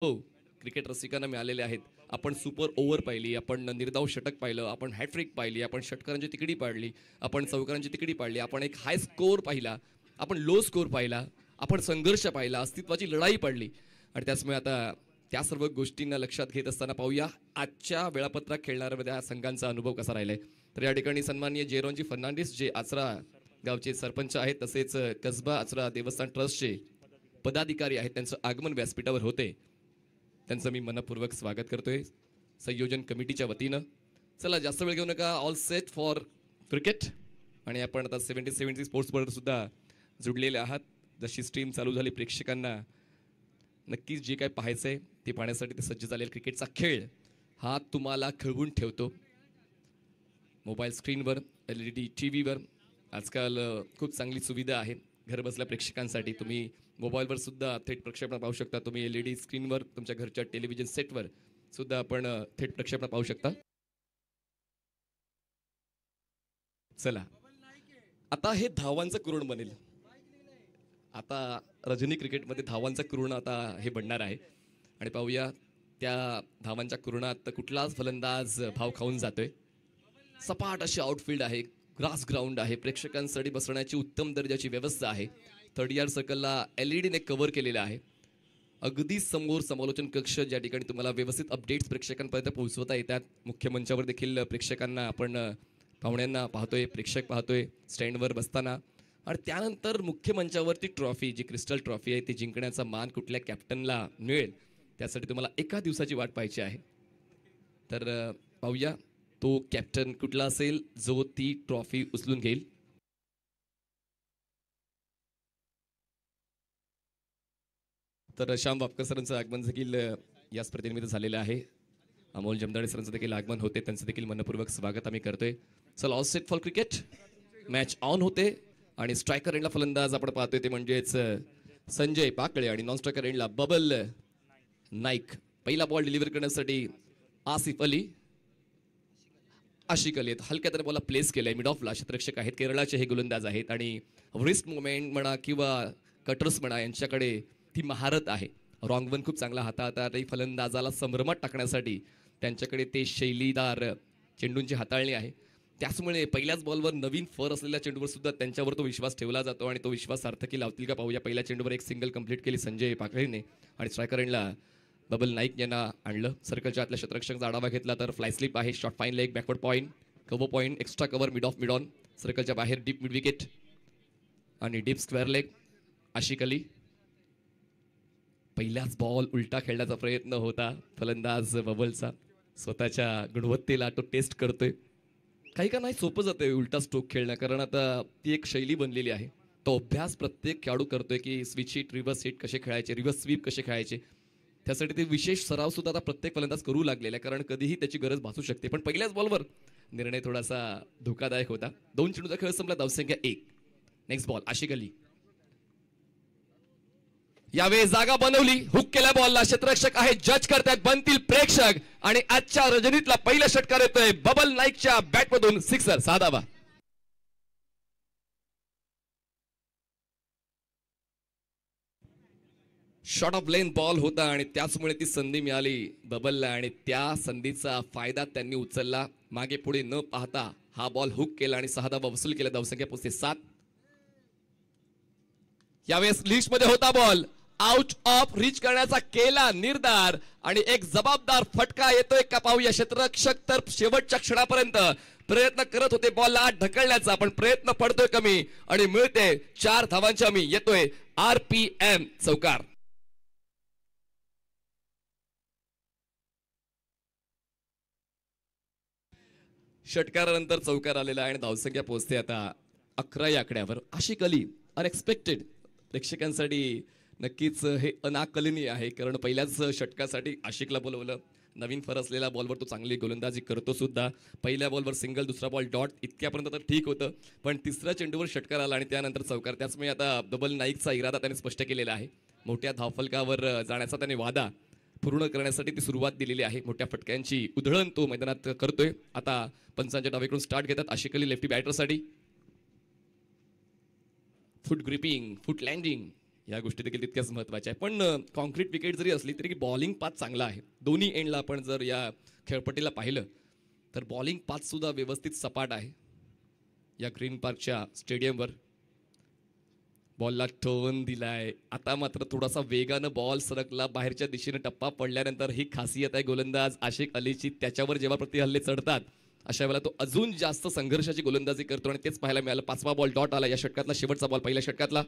हो, क्रिकेट रसिकांना मिळालेले आहेत. आपण सुपर ओव्हर पाहिली, आपण निर्धाव षटक पाहिलं, आपण हॅट्रिक पाहिली, आपण षटकारांची तिकडी पाडली, आपण चौकारांची तिकडी पाडली, आपण एक हाय स्कोअर पाहिला, आपण लो स्कोअर पाहिला, आपण संघर्ष पाहिला, अस्तित्वाची लढाई पाडली आणि त्याचमुळे आता त्या सर्व गोष्टींना लक्षात घेत असताना पाहूया आजच्या वेळापत्रक खेळणाऱ्या संघांचा अनुभव कसा राहिलाय. तर या ठिकाणी सन्माननीय जयरोनजी फर्नांडिस जे आचरा गावचे सरपंच आहेत, तसेच कसबा आचरा देवस्थान ट्रस्टचे पदाधिकारी आहेत, त्यांचं आगमन व्यासपीठावर होते. त्यांचं मी मनपूर्वक स्वागत करतोय संयोजन कमिटीच्या वतीनं. चला जास्त वेळ घेऊ नका, ऑल सेट फॉर क्रिकेट. आणि आपण आता 70 स्पोर्ट्सबरोबर सुद्धा जुडलेले आहात. जशी स्ट्रीम चालू झाली प्रेक्षकांना नक्कीच जे काय पाहायचंय ते पाहण्यासाठी ते सज्ज झालेला क्रिकेटचा खेळ हा तुम्हाला खळवून ठेवतो. मोबाईल स्क्रीनवर, LED TV वर आजकाल खूप चांगली सुविधा आहे. घर बसल्या प्रेक्षकांसाठी तुम्ही मोबाईलवर सुद्धा थेट प्रक्षेपण पाहू शकता. तुम्ही LED स्क्रीनवर तुमच्या घरच्या टेलिव्हिजन सेटवर सुद्धा आपण थेट प्रक्षेपण पाहू शकता. चला आता हे धावांचं कुरण बनेल. आता रजनी क्रिकेटमध्ये धावांचा कुरण आता हे बनणार आहे आणि पाहूया त्या धावांच्या कुरणात कुठलाच फलंदाज भाव खाऊन जातोय. सपाट अशी आउटफील्ड आहे, ग्रास ग्राउंड आहे, प्रेक्षकांसाठी बसण्याची उत्तम दर्जाची व्यवस्था आहे. 3rd यार्ड सर्कलला LED ने कव्हर केलेला आहे. अगदी समोर समालोचन कक्ष ज्या ठिकाणी तुम्हाला व्यवस्थित अपडेट्स प्रेक्षकांपर्यंत पोहोचवता येतात. मुख्य मंचावर देखील प्रेक्षकांना आपण पाहुण्यांना पाहतोय, प्रेक्षक पाहतोय स्टँडवर बसताना. आणि त्यानंतर मुख्य मंचावरती ट्रॉफी, जी क्रिस्टल ट्रॉफी आहे ती जिंकण्याचा मान कुठल्या कॅप्टनला मिळेल त्यासाठी तुम्हाला एका दिवसाची वाट पाहायची आहे. तर पाहूया तो कॅप्टन कुठला असेल जो ती ट्रॉफी उचलून घेईल. तर श्याम बापकर सरांचं आगमन देखील या स्पर्धेनिमित्त झालेलं आहे. अमोल जमदाडे सरांचं देखील आगमन होते, त्यांचं देखील मनपूर्वक स्वागत आम्ही करतोय. चला all set for cricket. Match on होते आणि स्ट्रायकर एंडला फलंदाज आपण पाहतोय ते म्हणजेच संजय पाकळे आणि नॉन स्ट्रायकर एंडला बबल नाईक. पहिला बॉल डिलिव्हर करण्यासाठी आसिफ अली, आशिक अली हलक्या तर बॉलला प्लेस केलंय मिड ऑफला. क्षेत्ररक्षक आहेत, केरळाचे हे गोलंदाज आहेत आणि रिस्ट मुवमेंट म्हणा किंवा कटर्स म्हणा यांच्याकडे ती महारत आहे. रॉंग वन खूप चांगला हाताळतात. फलंदाजाला संभ्रमात टाकण्यासाठी त्यांच्याकडे ते शैलीदार चेंडूंची हाताळणी आहे. त्याचमुळे पहिल्याच बॉलवर नवीन फर असलेल्या चेंडूवर सुद्धा त्यांच्यावर तो विश्वास ठेवला जातो आणि तो विश्वास सार्थकी लावतील का पाहूया. पहिल्या चेंडूवर एक सिंगल कंप्लीट केली संजय पाकळेने आणि स्ट्रायकर एंडला बबल नाईक यांना आणलं. सर्कलच्या आतल्या क्षेत्ररक्षकांचा आढावा घेतला तर फ्लाय स्लिप आहे, short fine leg, backward point, cover point, extra cover, mid of mid on, सर्कलच्या बाहेर डीप मिड विकेट आणि डीप स्क्वेअर लेग. आशिक अली पहिलाच बॉल उलटा खेळण्याचा प्रयत्न होता फलंदाज बबलचा. स्वतःच्या गुणवत्तेला तो टेस्ट करतोय. काही का नाही सोपं जातंय उलटा स्ट्रोक खेळणं, कारण आता ती एक शैली बनलेली आहे. तो अभ्यास प्रत्येक खेळाडू करतोय की स्विच हिट, रिव्हर्स हिट कसे खेळायचे, रिव्हर्स स्वीप कसे खेळायचे. त्यासाठी ते विशेष सराव सुद्धा आता प्रत्येक फलंदाज करू लागलेला आहे, कारण कधीही त्याची गरज भासू शकते. पण पहिल्याच बॉलवर निर्णय थोडासा धोकादायक होता. 2 चेंडूचा खेळ संपला, धावसंख्या 1. नेक्स्ट बॉल आशिक अली. यावेळी जागा बनवली, हुक केल्या बॉलला, क्षेत्ररक्षक आहे, जज करतायत, बनतील प्रेक्षक आणि आजच्या रजनीतला पहिला षटकार येतोय बबल नाईकच्या बॅटमधून. सिक्सर, 6 धावा. शॉर्ट ऑफ लेन बॉल होता आणि त्याचमुळे ती संधी मिळाली बबलला आणि त्या संधीचा फायदा त्यांनी उचलला. मागे पुढे न पाहता हा बॉल हुक केला आणि 6 धावा वसूल केला. धावसंख्या पोहोचते 7. यावेळेस लिस्ट मध्ये होता बॉल, आउट ऑफ रीच करण्याचा केला निर्धार आणि एक जबाबदार फटका येतोय का पाहूया. क्षेत्ररक्षक तर शेवटच्या क्षणापर्यंत प्रयत्न करत होते बॉलला आत ढकलण्याचा, पण प्रयत्न पडतोय कमी आणि मिळते 4 धावांच्या मी. येतोय RPM चौकार. षटकारानंतर चौकार आलेला आहे आणि धावसंख्या पोहोचते आता 11 या आकड्यावर. आशिक अली अनएक्सपेक्टेड प्रेक्षकांसाठी नक्कीच हे अनाकलनीय आहे, कारण पहिल्याच षटकासाठी आशिकला बोलवलं. नवीन फर असलेला बॉलवर तो चांगली गोलंदाजी करतो सुद्धा. पहिल्या बॉलवर सिंगल, दुसरा बॉल डॉट, इतक्यापर्यंत तर ठीक होतं, पण तिसऱ्या चेंडूवर षटकार आला आणि त्यानंतर चौकार. त्याचमुळे आता बबल नाईकचा इरादा त्याने स्पष्ट केलेला आहे. मोठ्या धावफलकावर जाण्याचा त्याने वादा पूर्ण करण्यासाठी ती सुरुवात दिलेली आहे. मोठ्या फटक्यांची उधळण तो मैदानात करतोय. आता पंचांच्या डावीकडून स्टार्ट घेतात आशिक अली लेफ्टी बॅटरसाठी. फुट ग्रिपिंग, फुट लँडिंग या गोष्टी देखील तितक्याच महत्त्वाच्या आहे. पण कॉन्क्रीट विकेट जरी असली तरी बॉलिंग पाथ चांगला आहे. दोन्ही एंडला आपण जर या खेळपट्टीला पाहिलं तर बॉलिंग पाथ सुद्धा व्यवस्थित सपाट आहे. या ग्रीन पार्कच्या स्टेडियमवर बॉलला टर्न दिलाय. आता मात्र थोडासा वेगानं बॉल सरकला, बाहेरच्या दिशेने टप्पा पडल्यानंतर ही खासियत आहे गोलंदाज आशिक अलीची. त्याच्यावर जेव्हा प्रतिहल्ले चढतात अशा वेळेला तो अजून जास्त संघर्षाची गोलंदाजी करतो आणि तेच पाहायला मिळालं. 5वा बॉल डॉट आला. या षटकातला शेवटचा बॉल पहिल्या षटकातला.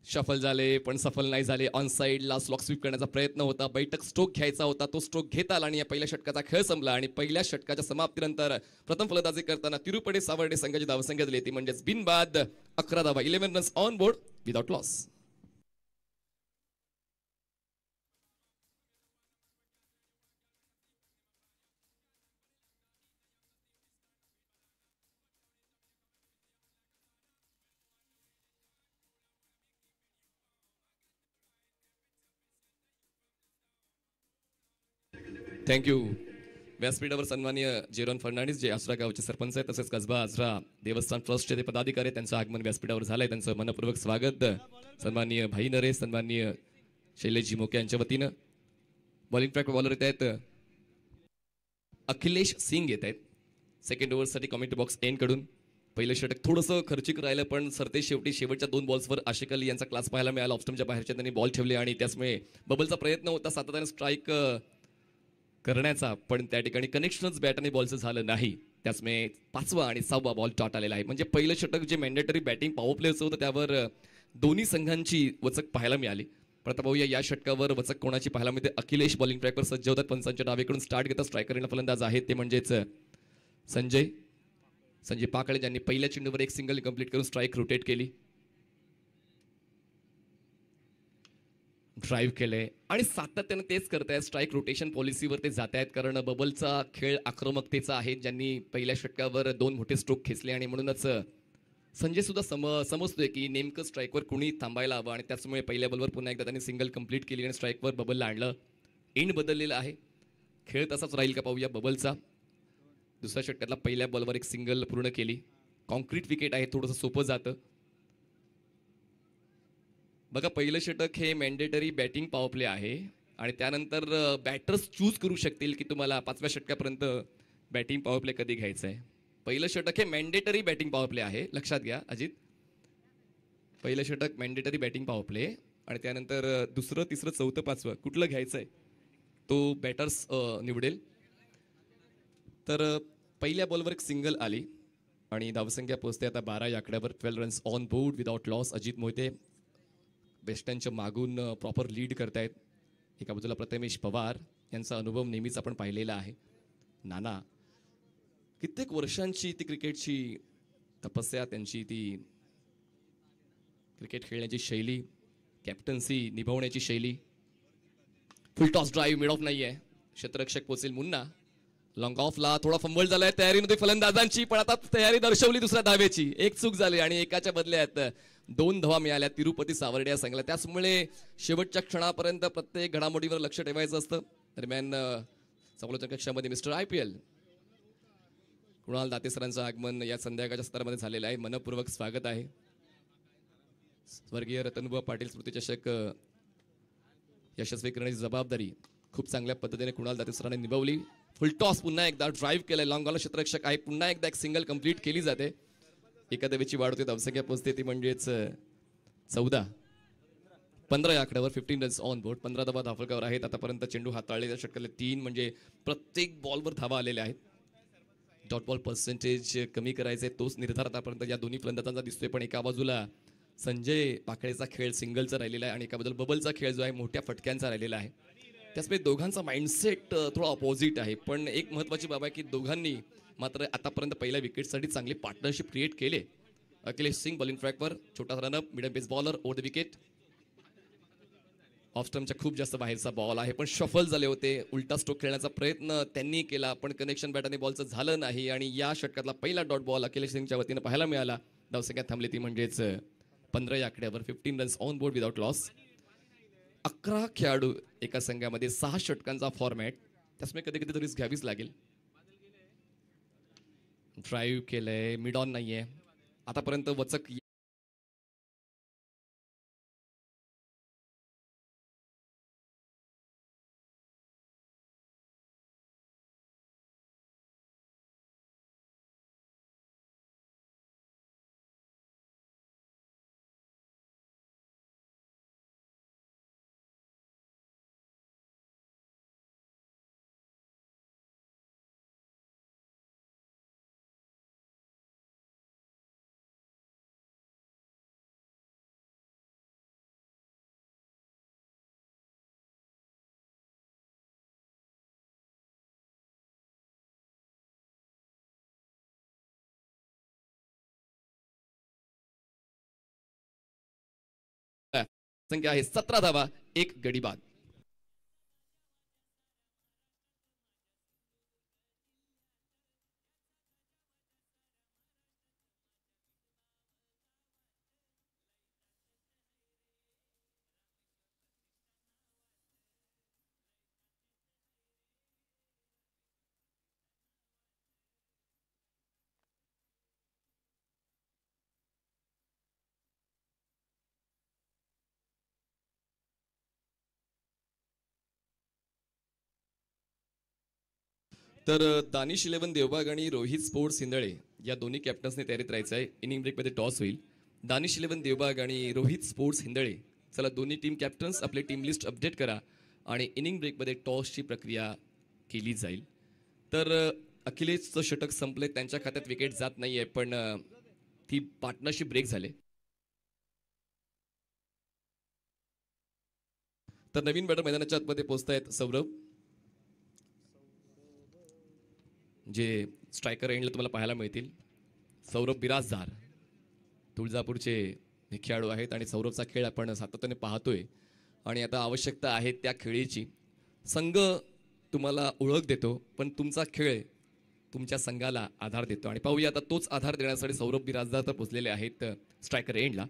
शफल झाले पण सफल नाही झाले. ऑन साईडला स्लॉक स्वीप करण्याचा प्रयत्न होता. बैठक स्ट्रोक घ्यायचा होता, तो स्ट्रोक घेता आला आणि या पहिल्या षटकाचा खेळ संपला. आणि पहिल्या षटकाच्या समाप्तीनंतर प्रथम फलंदाजी करताना तिरुपडे सावर्डे संघाची धावसंख्या दिली ती म्हणजेच बिनबाद 11 धावा, 11 runs on board without loss. Thank you. व्यासपीठावर सन्माननीय जेरॉन फर्नांडिस जे आसरा गावचे सरपंच आहेत तसेच कसबा आसरा देवस्थान ट्रस्टचे ते पदाधिकारी आहेत, त्यांचं आगमन व्यासपीठावर झालंय. त्यांचं मनपूर्वक स्वागत सन्माननीय भाई नरेश, सन्माननीय शैलेशजी मोके यांच्या वतीनं. बॉलिंग ट्रॅक बॉलर येत आहेत अखिलेश सिंग येत आहेत सेकंड ओव्हरसाठी कॉमेंट्री बॉक्स एन कडून. पहिलं षटक थोडंसं खर्चिक राहिलं पण सरते शेवटी शेवटच्या 2 बॉल्सवर आशिक अली यांचा क्लास पाहायला मिळाला. ऑफस्टमच्या बाहेरच्या त्यांनी बॉल ठेवले आणि त्याचमुळे बबलचा प्रयत्न होता सातत्याने स्ट्राईक करण्याचा, पण त्या ठिकाणी कनेक्शनच बॅट आणि बॉलचं झालं नाही. त्याचमुळे 5वा आणि 6वा बॉल डॉट आलेला आहे. म्हणजे पहिलं षटक जे मॅन्डेटरी बॅटिंग पॉवर प्लेचं होतं त्यावर दोन्ही संघांची वचक पाहायला मिळाली. पण आता पाहूया या षटकावर वचक कोणाची पाहायला मिळते. अखिलेश बॉलिंग ट्रॅकवर सज्ज होतात. पंचांच्या डावीकडून स्टार्ट घेतात. स्ट्रायकर फलंदाज आहेत ते म्हणजेच संजय पाकळे, ज्यांनी पहिल्या चेंडूवर एक सिंगल कंप्लीट करून स्ट्राईक रोटेट केली. ड्राईव्ह केलंय आणि सातत्यानं तेच करतायत. स्ट्राईक रोटेशन पॉलिसीवर ते जात आहेत कारण बबलचा खेळ आक्रमकतेचा आहे. ज्यांनी पहिल्या षटकावर 2 मोठे स्ट्रोक खेचले आणि म्हणूनच संजय सुद्धा समजतोय की नेमकं स्ट्राईकवर कुणी थांबायला हवं आणि त्याचमुळे पहिल्या बॉलवर पुन्हा एकदा त्यांनी सिंगल कंप्लीट केली आणि स्ट्राईकवर बबलला आणलं. एंड बदललेला आहे. खेळ तसाच राहील का पाहूया बबलचा. दुसऱ्या षटकातला पहिल्या बॉलवर एक सिंगल पूर्ण केली. कॉन्क्रीट विकेट आहे, थोडंसं सोपं जातं. बघा पहिलं षटक हे मॅन्डेटरी बॅटिंग पॉवर प्ले आहे आणि त्यानंतर बॅटर्स चूज करू शकतील की तुम्हाला 5व्या षटकापर्यंत बॅटिंग पॉवर प्ले कधी घ्यायचं आहे. पहिलं षटक हे मॅन्डेटरी बॅटिंग पॉवर प्ले आहे, लक्षात घ्या अजित. पहिलं षटक मॅन्डेटरी बॅटिंग पॉवर प्ले आणि त्यानंतर दुसरं, तिसरं, चौथं, 5वं कुठलं घ्यायचं आहे तो बॅटर्स निवडेल. तर पहिल्या बॉलवर एक सिंगल आली आणि धावसंख्या पोहोचते आता 12 या आकड्यावर. 12 runs on board without loss. Ajit Mohite वेस्टर्नच्या मागून प्रॉपर लीड करतायत. एका बाजूला प्रथमेश पवार यांचा अनुभव नेहमीच आपण पाहिलेला आहे. नाना कित्येक वर्षांची ती क्रिकेटची तपस्या, त्यांची ती क्रिकेट खेळण्याची शैली, कॅप्टन्सी निभावण्याची शैली. फुल टॉस ड्राईव्ह मिड ऑफ नाहीये. क्षेत्ररक्षक पोचेल मुन्ना. लॉंग ऑफला थोडा फंबल झालाय. तयारी नव्हती फलंदाजांची पण आता तयारी दर्शवली दुसऱ्या धावेची. एक चूक झाली आणि एकाच्या बदल्यात 2 धावा मिळाल्या तिरुपती सावर्डे या संघाला. त्याचमुळे शेवटच्या क्षणापर्यंत प्रत्येक घडामोडीवर लक्ष ठेवायचं असतं. दरम्यान समालोचन कक्षामध्ये मिस्टर IPL कुणाल दाते सरांचं आगमन या संध्याकाळच्या सत्रामध्ये झालेलं आहे. मनपूर्वक स्वागत आहे. स्वर्गीय रतनबुवा पाटील स्मृतिचषक यशस्वी करण्याची जबाबदारी खूप चांगल्या पद्धतीने कुणाल दाते सरांनी निभावली. फुल टॉस पुन्हा एकदा ड्राईव्ह केलाय. लॉंग ऑन क्षेत्ररक्षक आहे. पुन्हा एकदा एक सिंगल कंप्लीट केली जाते. एका धावेची वाढ होते. धावसंख्या पोहोचते ती म्हणजेच 15 या आकड्यावर. 15 रन्स ऑन बोर्ड. 15 धावा धावफलकावर आहेत. आतापर्यंत चेंडू हाताळलेल्या षटकातले 3 म्हणजे प्रत्येक बॉलवर धावा आलेल्या आहेत. डॉट बॉल पर्सेंटेज कमी करायचे तोच निर्धार आतापर्यंत या दोन्ही फलंदाजांचा दिसतोय. पण एका बाजूला संजय पाकळेचा खेळ सिंगलचा राहिलेला आहे आणि एका बाजूला बबलचा खेळ जो आहे मोठ्या फटक्यांचा राहिलेला आहे. त्याचमुळे दोघांचा माइंडसेट थोडा ऑपोजिट आहे. पण एक महत्त्वाची बाब आहे की दोघांनी मात्र आतापर्यंत पहिल्या विकेटसाठी चांगली पार्टनरशिप क्रिएट केले. अखिलेश सिंग बॉलिंग ट्रॅकवर छोटा run up, middle pace bowler, over the wicket. ऑफस्टमच्या खूप जास्त बाहेरचा बॉल आहे पण शफल झाले होते. उलटा स्ट्रोक खेळण्याचा प्रयत्न त्यांनी केला पण कनेक्शन बॅट आणि बॉलचं झालं नाही आणि या षटकातला पहिला डॉट बॉल अखिलेश सिंगच्या वतीनं पाहायला मिळाला. धावसंख्या थांबली ती म्हणजेच 15 या आकड्यावर. 15 runs on board without loss. 11 खेळाडू एका संघामध्ये, 6 षटकांचा फॉर्मॅट. त्याचमुळे कधी कधी रिस्क घ्यावीच लागेल. ड्राईव्ह केलंय, मिड ऑन नाहीये आतापर्यंत. वचक संख्या आहे 17 धावा, 1 गडी बाद. तर दानिश 11 देवबाग आणि रोहित स्पोर्ट्स हिंदळे या दोन्ही कॅप्टन्सने तयारीत राहायचं आहे. इनिंग ब्रेकमध्ये टॉस होईल. दानिश 11 देवबाग आणि रोहित स्पोर्ट्स हिंदळे, चला दोन्ही टीम कॅप्टन्स आपली टीम लिस्ट अपडेट करा आणि इनिंग ब्रेकमध्ये टॉसची प्रक्रिया केली जाईल. तर अखिलेशचं षटक संपले, त्यांच्या खात्यात विकेट जात नाहीये, पण ती पार्टनरशिप ब्रेक झाले. तर नवीन बॅटर मैदानाच्या आतमध्ये पोहोचतायत सौरभ, जे स्ट्रायकर एंडला तुम्हाला पाहायला मिळतील. सौरभ बिराजदार तुळजापूरचे हे खेळाडू आहेत आणि सौरभचा खेळ आपण सातत्याने पाहतोय आणि आता आवश्यकता आहे त्या खेळीची. संघ तुम्हाला ओळख देतो, पण तुमचा खेळ तुमच्या संघाला आधार देतो आणि पाहूया आता तोच आधार देण्यासाठी सौरभ बिराजदार तर पोचलेले आहेत स्ट्रायकर एंडला.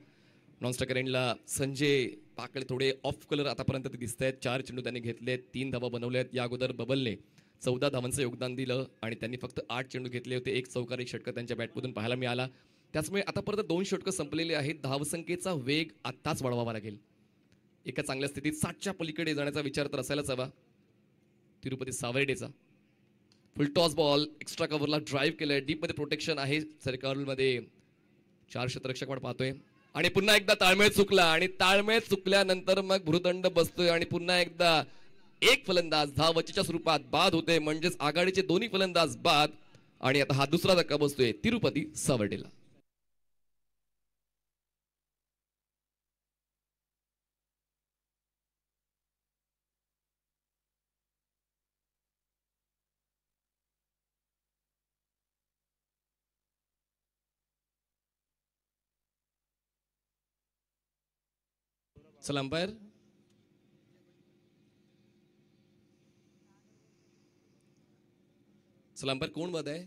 नॉन स्ट्रायकर एंडला संजय पाकळे थोडे ऑफ कलर आतापर्यंत ते दिसत आहेत. 4 चेंडू त्यांनी घेतलेत, 3 धावा बनवले आहेत. या अगोदर बबलने 14 धावांचं योगदान दिलं आणि त्यांनी फक्त 8 चेंडू घेतले होते. 1 चौकार 1 षटकर त्यांच्या बॅटमधून पाहायला मिळाला. त्याचमुळे आतापर्यंत 2 षटकं संपलेले आहेत. धावसंख्येचा वेग आत्ताच वाढवावा लागेल. एका चांगल्या स्थितीत 60च्या पलीकडे जाण्याचा विचार तर असायलाच हवा तिरुपती सावर्डेचा. फुल टॉस बॉल एक्स्ट्रा कव्हरला ड्राईव्ह केलंय. डीपमध्ये प्रोटेक्शन आहे. सर्कलमध्ये 4 क्षेत्ररक्षक आपण पाहतोय आणि पुन्हा एकदा ताळमेळ चुकला आणि ताळमेळ चुकल्यानंतर मग भुर्दंड बसतोय आणि पुन्हा एकदा एक फलंदाज धावचीच्या स्वरूपात बाद होते, म्हणजेच आघाडीचे दोन्ही फलंदाज बाद आणि आता हा दुसरा धक्का बसतोय तिरुपती सावर्डेला. चला अंपायर, चला अंपायर कोण बाद आहे?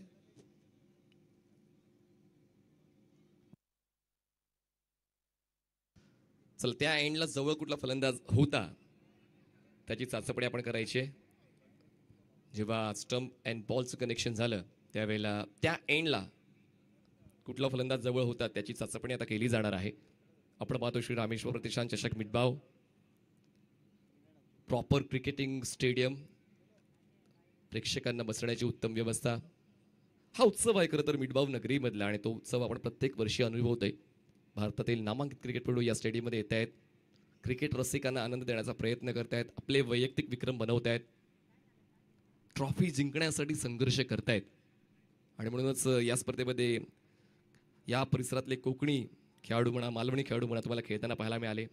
चला त्या एंडला जवळ कुठला फलंदाज होता त्याची चाचपणी आपण करायची आहे. जेव्हा स्टंप अँड बॉलचं कनेक्शन झालं त्यावेळेला त्या एंडला कुठला फलंदाज जवळ होता त्याची चाचपणी आता केली जाणार आहे. आपण पाहतो श्री रामेश्वर प्रतिष्ठान चषक मिठबाव, प्रॉपर क्रिकेटिंग स्टेडियम, प्रेक्षकांना बसण्याची उत्तम व्यवस्था. हा उत्सव आहे खरं तर मिठबाव नगरीमधला आणि तो उत्सव आपण प्रत्येक वर्षी अनुभवतोय. भारतातील नामांकित क्रिकेटपटू या स्टेडियममध्ये येत आहेत. क्रिकेट रसिकांना आनंद देण्याचा प्रयत्न करतायत. आपले वैयक्तिक विक्रम बनवतायत. ट्रॉफी जिंकण्यासाठी संघर्ष करतायत आणि म्हणूनच या स्पर्धेमध्ये या परिसरातले कोकणी खेळाडू म्हणा, मालवणी खेळाडू म्हणा तुम्हाला खेळताना पाहायला मिळाले.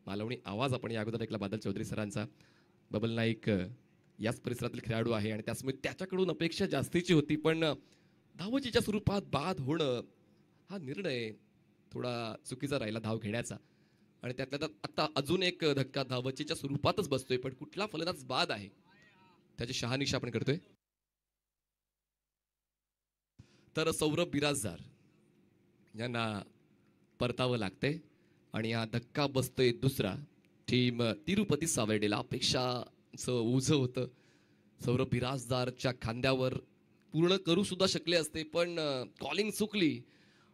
मालवणी आवाज आपण या अगोदर ऐकला बादल चौधरी सरांचा. बबल नाईक याच परिसरातील खेळाडू आहे आणि त्याचमुळे त्याच्याकडून अपेक्षा जास्तीची होती, पण धावचीच्या स्वरूपात बाद होणं हा निर्णय थोडा चुकीचा राहिला धाव घेण्याचा. आणि त्यातल्या त्यात आता अजून एक धक्का धावचीच्या स्वरूपातच बसतोय, पण कुठला फलंदाज बाद आहे त्याची शहानिशा आपण करतोय. तर सौरभ बिराजदार यांना परतावं लागतंय आणि हा धक्का बसतोय दुसरा. टीम तिरुपती सावर्डेला अपेक्षाचं ओझं होतं सौरभ बिराजदारच्या खांद्यावर पूर्ण करू सुद्धा शकले असते, पण कॉलिंग चुकली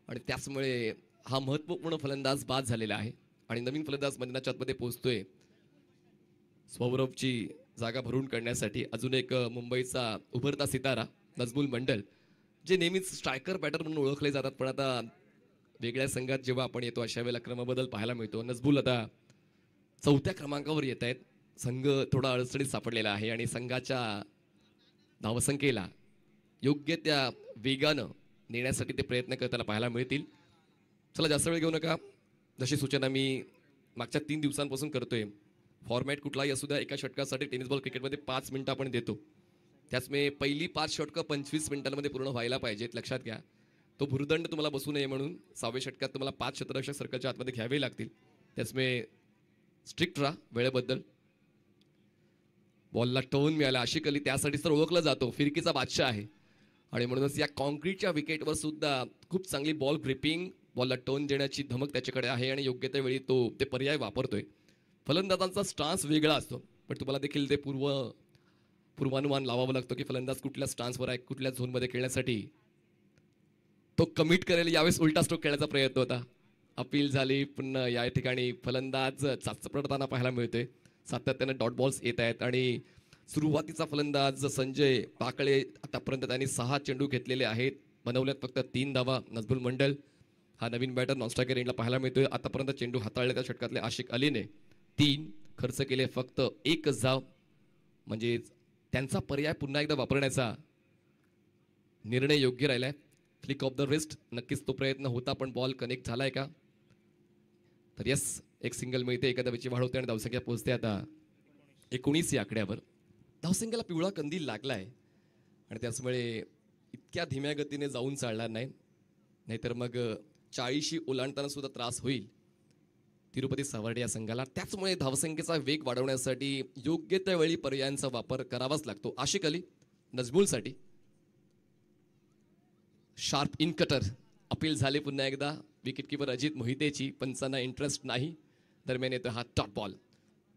आणि त्याचमुळे हा महत्त्वपूर्ण फलंदाज बाद झालेला आहे आणि नवीन फलंदाज मैदानाच्या आतमध्ये पोहोचतोय. सौरभची जागा भरून काढण्यासाठी अजून एक मुंबईचा उभरता सितारा नजमुल मंडल, जे नेहमीच स्ट्रायकर बॅटर म्हणून ओळखले जातात, पण आता वेगळ्या संघात जेव्हा आपण येतो अशा वेळेला क्रमबदल पाहायला मिळतो. नजबुल आता 4थ्या क्रमांकावर येत आहेत. संघ थोडा अडचणीत सापडलेला आहे आणि संघाच्या धावसंख्येला योग्य त्या वेगानं नेण्यासाठी ते प्रयत्न करताना पाहायला मिळतील. चला जास्त वेळ घेऊ नका. जशी सूचना मी मागच्या 3 दिवसांपासून करतोय, फॉर्मॅट कुठलाही असू द्या, एका षटकासाठी टेनिस बॉल क्रिकेटमध्ये 5 मिनिटं आपण देतो. त्याचमुळे पहिली 5 षटकं 25 मिनिटांमध्ये पूर्ण व्हायला पाहिजेत, लक्षात घ्या. तो भुर्दंड तुम्हाला बसू नये म्हणून 6व्या षटकात तुम्हाला 5 क्षेत्ररक्षक सर्कलच्या आतमध्ये घ्यावे लागतील. त्याचमुळे स्ट्रिक्ट राहा वेळेबद्दल. बॉलला टर्न मिळाला. आशिक अली त्यासाठी तर ओळखला जातो, फिरकीचा बादशाह आहे आणि म्हणूनच या कॉन्क्रीटच्या विकेटवर सुद्धा खूप चांगली बॉल ग्रिपिंग, बॉलला टर्न देण्याची धमक त्याच्याकडे आहे आणि योग्य त्या वेळी तो ते पर्याय वापरतोय. फलंदाजांचा स्टान्स वेगळा असतो, पण तुम्हाला देखील ते पूर्वानुमान लावावं लागतं की फलंदाज कुठल्या स्टान्सवर आहे, कुठल्या झोनमध्ये खेळण्यासाठी तो कमिट करेल. यावेळेस उलटा स्ट्रोक खेळण्याचा प्रयत्न होता, अपील झाली. पुन्हा या ठिकाणी फलंदाज चाचपडताना पाहायला मिळतोय. सातत्याने डॉट बॉल्स येत आहेत आणि सुरुवातीचा फलंदाज संजय पाकळे आतापर्यंत त्यांनी 6 चेंडू घेतलेले आहेत, बनवल्यात फक्त 3 धावा. नजबुल मंडल हा नवीन बॅटर नॉनस्ट्रायकर एंडला पाहायला मिळतोय. आतापर्यंत चेंडू हाताळले त्या षटकातले आशिक अलीने 3 खर्च केले, फक्त 1 धाव. म्हणजे त्यांचा पर्याय पुन्हा एकदा वापरण्याचा निर्णय योग्य राहिलाय. फ्लिक ऑफ द रिस्ट नक्कीच तो प्रयत्न होता, पण बॉल कनेक्ट झालाय का? तर यस, एक सिंगल मिळते, एका धावेची वाढ होते आणि धावसंख्या पोहोचते आता 19 या आकड्यावर. धावसंख्येला पिवळा कंदील लागलाय आणि त्याचमुळे इतक्या धीम्या गतीने जाऊन चालणार नाही, नाहीतर मग 40 ओलांडताना सुद्धा त्रास होईल तिरुपती सावर्डे या संघाला. त्याचमुळे धावसंख्येचा वेग वाढवण्यासाठी योग्य त्या वेळी पर्यायांचा वापर करावाच लागतो. आशिक अली नजबुलसाठी शार्प इन कटर, अपील झाले पुन्हा एकदा. विकेट किपर अजित मोहितेची, पंचांना इंटरेस्ट नाही. दरम्यान येतो हा टॉप बॉल.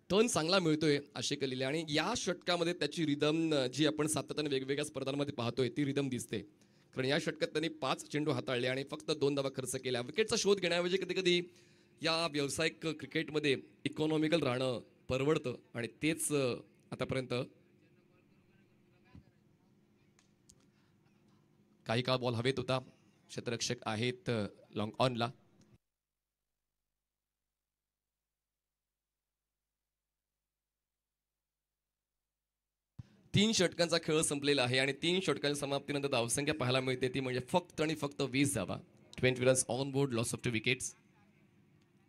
टर्न चांगला मिळतोय आशिक अलीला आणि या षटकामध्ये त्याची रिदम जी आपण सातत्याने वेगवेगळ्या स्पर्धांमध्ये पाहतोय ती रिदम दिसते. कारण या षटकात त्यांनी 5 चेंडू हाताळले आणि फक्त 2 धावा खर्च केल्या. विकेटचा शोध घेण्याऐवजी कधी कधी या व्यावसायिक क्रिकेटमध्ये इकॉनॉमिकल राहणं परवडतं आणि तेच आतापर्यंत काही काळ बॉल हवेत होता. क्षेत्ररक्षक आहेत लॉंग ऑनला. तीन षटकांचा खेळ संपलेला आहे आणि 3 षटकांच्या समाप्तीनंतर धावसंख्या पाहायला मिळते ती म्हणजे फक्त आणि फक्त 20 धावा. 20 runs on board, loss of 2 wickets.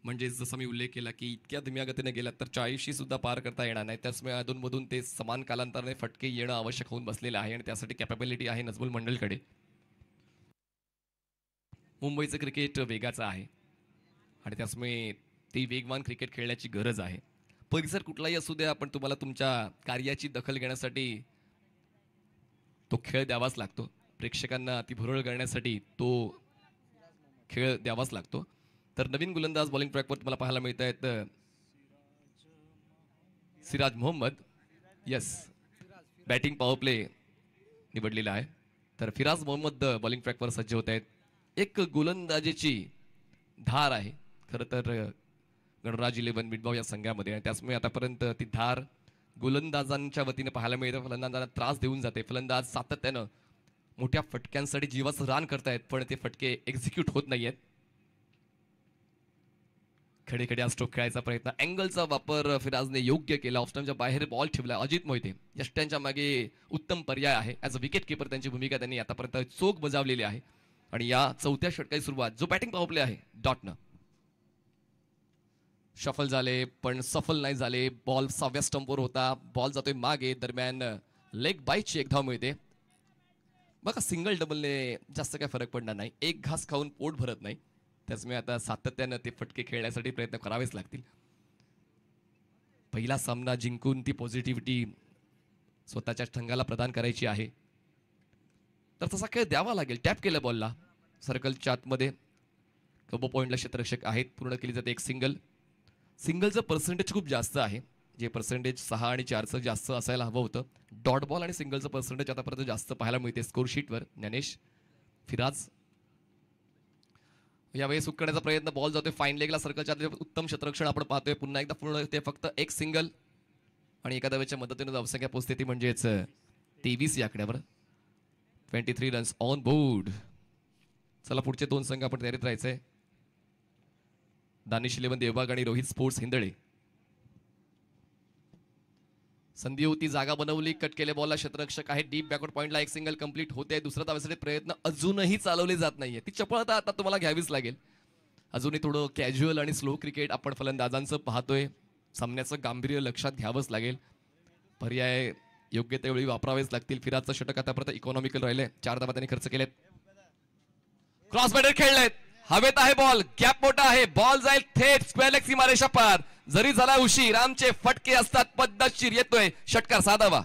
म्हणजे जसं मी उल्लेख केला की इतक्या धीम्या गतीने गेलात तर 40 सुद्धा पार करता येणार नाही. त्याचमुळे अधूनमधून ते समान कालांतराने फटके येणं आवश्यक होऊन बसलेलं आहे आणि त्यासाठी कॅपेबिलिटी आहे नजबुल मंडलकडे. मुंबईचं क्रिकेट वेगाचं आहे आणि त्याचमुळे ती वेगवान क्रिकेट खेळण्याची गरज आहे. परिसर कुठलाही असू द्या, पण तुम्हाला तुमच्या कार्याची दखल घेण्यासाठी तो खेळ द्यावाच लागतो. प्रेक्षकांना ती भुरळ करण्यासाठी तो खेळ द्यावाच लागतो. तर नवीन गोलंदाज बॉलिंग ट्रॅकवर तुम्हाला पाहायला मिळत आहेत Siraj Mohammed. Yes, batting power play निवडलेला आहे. तर फिराज मोहम्मद बॉलिंग ट्रॅकवर सज्ज होत आहेत. एक गोलंदाजीची धार आहे खरं तर गणराज 11 मिडगाव या संघामध्ये आणि त्याचमुळे आतापर्यंत ती धार गोलंदाजांच्या वतीने पाहायला मिळते. फलंदाजांना त्रास देऊन जाते. फलंदाज सातत्यानं मोठ्या फटक्यांसाठी जीवाचं रान करतायत, पण ते फटके एक्झिक्यूट होत नाहीयेत. खडे खडे स्ट्रोक खेळायचा प्रयत्न, अँगलचा वापर फिराजने योग्य केला. ऑफस्टमच्या बाहेर बॉल ठेवला. अजित मोहिते यष्ट्यांच्या मागे उत्तम पर्याय आहे. ॲज अ विकेट किपर त्यांची भूमिका त्यांनी आतापर्यंत चोख बजावलेली आहे. आणि या 4थ्या षटकाची सुरुवात जो बॅटिंग पॉवर प्ले आहे डॉटनं. शफल झाले पण सफल नाही झाले. बॉल 6व्या स्टंपवर होता. बॉल जातोय मागे. दरम्यान लेग बाईटची 1 धाव मिळते. बघा, सिंगल डबलने जास्त काय फरक पडणार नाही. एक घास खाऊन पोट भरत नाही. त्याचमुळे आता सातत्यानं ते फटके खेळण्यासाठी प्रयत्न करावेच लागतील. पहिला सामना जिंकून ती पॉझिटिव्हिटी स्वतःच्या संघाला प्रदान करायची आहे. तर तसा खेळ द्यावा लागेल. टॅप केलं बॉलला सर्कलच्या आतमध्ये. कबो पॉइंटला क्षेत्ररक्षक आहेत. पूर्ण केली जाते एक सिंगल. सिंगलचं पर्सेंटेज खूप जास्त आहे. जे पर्सेंटेज 6 आणि 4चं जास्त असायला हवं होतं. डॉट बॉल आणि सिंगलचं पर्सेंटेज आतापर्यंत जास्त पाहायला मिळते स्कोर शीटवर. ज्ञानेश फिराज यावेळी सुट करण्याचा प्रयत्न. बॉल जातोय फाईन लेगला. सर्कलच्या उत्तम क्षेत्ररक्षण आपण पाहतोय. पुन्हा एकदा पूर्ण ते फक्त एक सिंगल आणि एका धावेच्या मदतीने धावसंख्या पोहोचते ती म्हणजेच 23 या आकड्यावर. 23 रन्स ऑन बोर्ड. चला पुढचे 2 संघ आपण तयारीत राहायचंय. दानिश 11 देवबाग आणि रोहित स्पोर्ट्स हिंदळे. संधी होती, जागा बनवली, कट केले बॉलला. क्षेत्ररक्षक आहे डीप बॅकवर्ड पॉइंटला. एक सिंगल कंप्लीट होते. दुसरा धावेसाठी प्रयत्न अजूनही चालवले जात नाहीये. ती चपळता आता तुम्हाला घ्यावीच लागेल. अजूनही थोडं कॅज्युअल आणि स्लो क्रिकेट आपण फलंदाजांचं पाहतोय. सामन्याचं गांभीर्य लक्षात घ्यावंच लागेल. पर्याय योग्य त्यावेळी वापरावेच लागतील. फिराजचं षटक आतापर्यंत इकॉनॉमिकल राहिले. 4 धावा त्यांनी खर्च केलेत. क्रॉस बॅटर खेळलेत. हवेत आहे बॉल. गॅप मोठा आहे. बॉल जाईल थेट स्क्वेअर लेग सीमारेषा पार. जरी झाला उशीर आमचे फटके असतात पद्धतशीर. येतोय षटकार साधावा.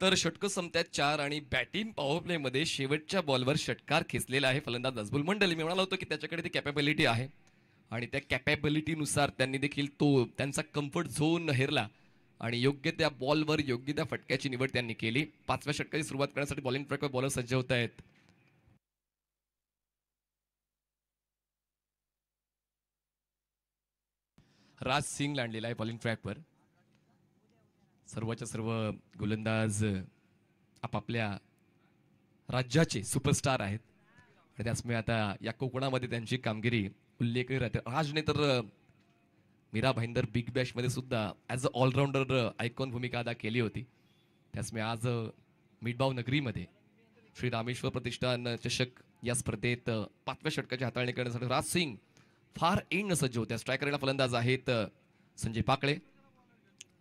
तर षटकं संपत्यात 4 आणि बॅटिंग पॉवर प्ले मध्ये शेवटच्या बॉलवर षटकार खेचलेला आहे फलंदाज नजबुल मंडल. मी म्हणालो होतो की त्याच्याकडे ती कॅपेबिलिटी आहे आणि त्या कॅपेबिलिटीनुसार त्यांनी देखील तो त्यांचा कम्फर्ट झोन हेरला आणि योग्य त्या बॉलवर योग्य त्या फटक्याची निवड त्यांनी केली. 5व्या षटकाची सुरुवात करण्यासाठी बॉलिंग ट्रॅकवर बॉलर सज्ज होत आहेत. राज सिंग लांडलेला आहे बॉलिंग ट्रॅकवर. सर्वच्या सर्व गोलंदाज आपापल्या राज्याचे सुपरस्टार आहेत आणि त्याचमुळे आता या कोकणामध्ये त्यांची कामगिरी उल्लेखनीय राहते. राजने तर मीरा भाईंदर बिग बॅश मध्ये सुद्धा ॲज अ ऑलराऊंडर आयकॉन भूमिका अदा केली होती. त्याचमुळे आज मिठबाव नगरीमध्ये श्री रामेश्वर प्रतिष्ठान चषक या स्पर्धेत 5व्या षटकाची हाताळणी करण्यासाठी राज सिंग फार एंड सज्ज होत्या. स्ट्रायकरला फलंदाज आहेत संजय पाकळे.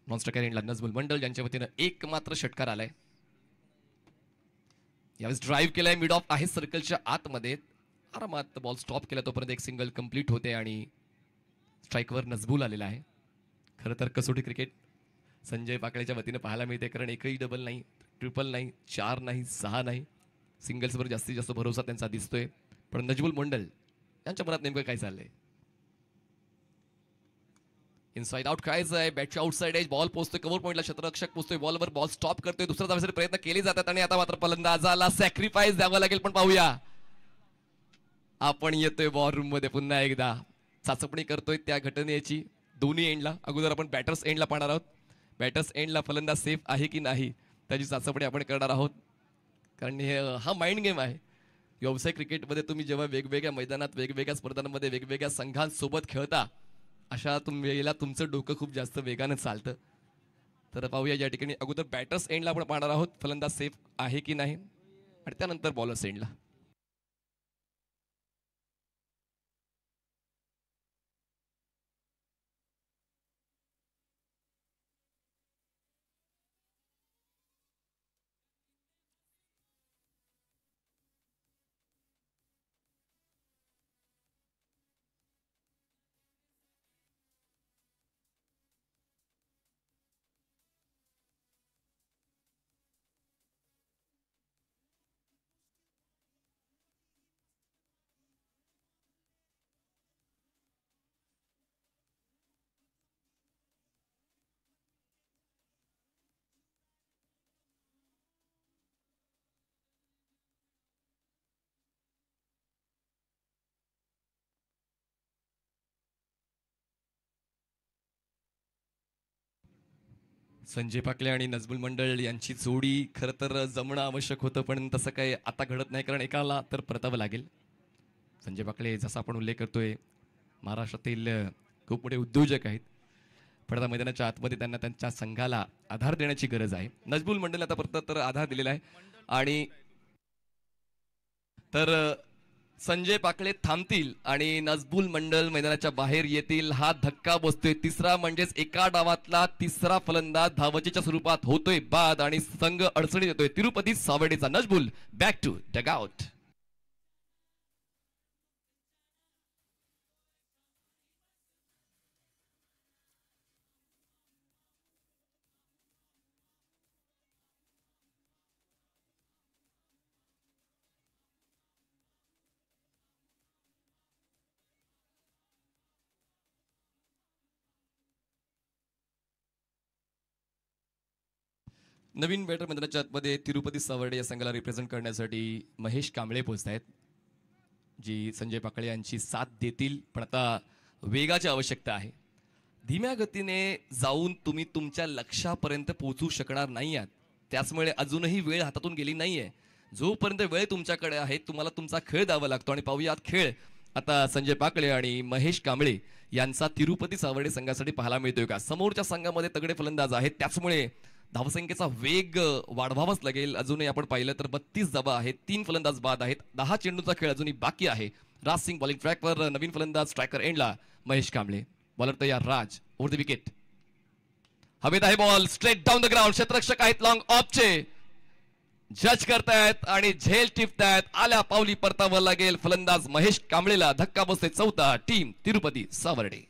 नॉन स्ट्रायकर एंडला नजबुल मंडल ज्यांच्या वतीनं एक मात्र षटकार आलाय. यावेळेस ड्राईव्ह केलाय मिड ऑफ आहे सर्कलच्या आतमध्ये. आरामात बॉल स्टॉप केला तोपर्यंत एक सिंगल कंप्लीट होते आणि स्ट्राईकवर नजबुल आलेला आहे. खरं तर कसोटी क्रिकेट संजय पाकळेच्या वतीनं पाहायला मिळते कारण एकही डबल नाही, ट्रिपल नाही, 4 नाही, 6 नाही. सिंगल्सवर जास्तीत जास्त भरोसा त्यांचा दिसतोय. पण नजबुल मंडल यांच्या मनात नेमकं काय चाललंय. इनसाइड आउट खेळायचं आहे. बॅटच्या आउटसाइड एज बॉल पोहोचतोय कव्हर पॉईंटला. क्षेत्ररक्षक पोहोचतोय बॉलवर. बॉल स्टॉप करतोय. दुसरा धावासाठी प्रयत्न केले जातात आणि आता मात्र फलंदाजाला सॅक्रिफाईस द्यावा लागेल. पण पाहूया आपण येतोय बॉल रूम मध्ये पुन्हा एकदा. चाचपणी करतोय त्या घटनेची दोन्ही एंडला. अगोदर आपण बॅटर्स एंडला पाहणार आहोत. बॅटर्स एंडला फलंदाज सेफ आहे की नाही त्याची चाचपणी आपण करणार आहोत कारण हा माइंड गेम आहे. व्यावसायिक क्रिकेटमध्ये तुम्ही जेव्हा वेगवेगळ्या मैदानात वेगवेगळ्या स्पर्धांमध्ये वेगवेगळ्या संघांसोबत खेळता अशा वेळेला तुमचं डोकं खूप जास्त वेगानं चालतं. तर पाहूया या ठिकाणी अगोदर बॅटर्स एंडला आपण पाहणार आहोत फलंदाज सेफ आहे की नाही आणि त्यानंतर बॉलर्स एंडला. संजय पाकले आणि नजबुल मंडळ यांची जोडी खरं तर जमणं आवश्यक होतं पण तसं काही आता घडत नाही कारण एकाला तर परतावं लागेल. संजय पाकले जसा आपण उल्लेख करतोय महाराष्ट्रातील खूप मोठे उद्योजक आहेत. पडदा मैदानाच्या आतमध्ये त्यांना त्यांच्या संघाला आधार देण्याची गरज आहे. नजबुल मंडल आता परत तर आधार दिलेला आहे आणि तर संजय पाकळे थांबतील आणि नजबुल मंडल मैदानाच्या बाहेर येतील. हा धक्का बसतोय. तिसरा म्हणजेच एका डावातला तिसरा फलंदाज धावचीच्या स्वरूपात होतोय बाद आणि संघ अडचणीत येतोय. तिरुपती सावडेचा नजबुल बॅक टू डगआउट. नवीन बॅटर मैदानाच्या आतमध्ये तिरुपती सावर्डे या संघाला रिप्रेझेंट करण्यासाठी महेश कांबळे पोहोचत आहेत जी संजय पाकळे यांची साथ देतील. पण आता वेगाची आवश्यकता आहे. धीम्या गतीने जाऊन तुम्ही तुमच्या लक्ष्यापर्यंत पोहोचू शकणार नाही आहात. त्याचमुळे अजूनही वेळ हातातून गेली नाहीये. जोपर्यंत वेळ तुमच्याकडे आहे तुम्हाला तुमचा खेळ द्यावा लागतो आणि पाहूयात खेळ आता संजय पाकळे आणि महेश कांबळे यांचा तिरुपती सावर्डे संघासाठी पाहायला मिळतोय का? समोरच्या संघामध्ये तगडे फलंदाज आहेत, त्याचमुळे धावसंख्येचा वेग वाढवावाच लागेल. अजूनही आपण पाहिलं तर 32 धावा आहेत, 3 फलंदाज बाद आहेत, 10 चेंडूचा खेळ अजूनही बाकी आहे. राज सिंग बॉलिंग ट्रॅकवर, नवीन फलंदाज स्ट्रायकर एंडला महेश कांबळे. बॉलर तयार राज, ओव्हर द विकेट. हवेत आहे ball, straight down the ground. क्षेत्ररक्षक आहेत लॉंग ऑफचे, जज करतायत आणि झेल टिपतायत. आल्या पावली परतावं लागेल. फलंदाज महेश कांबळेला धक्का बसते. चौथा. टीम तिरुपती सावर्डे.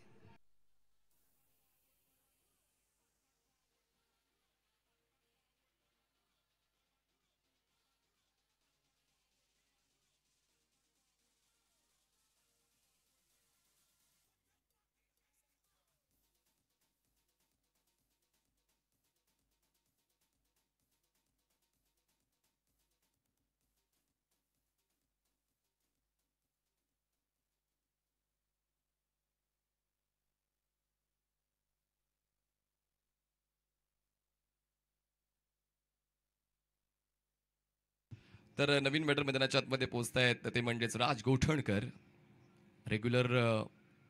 तर नवीन बॅटर मैदानाच्या आतमध्ये पोहोचतायत ते म्हणजेच राज गोठणकर. रेग्युलर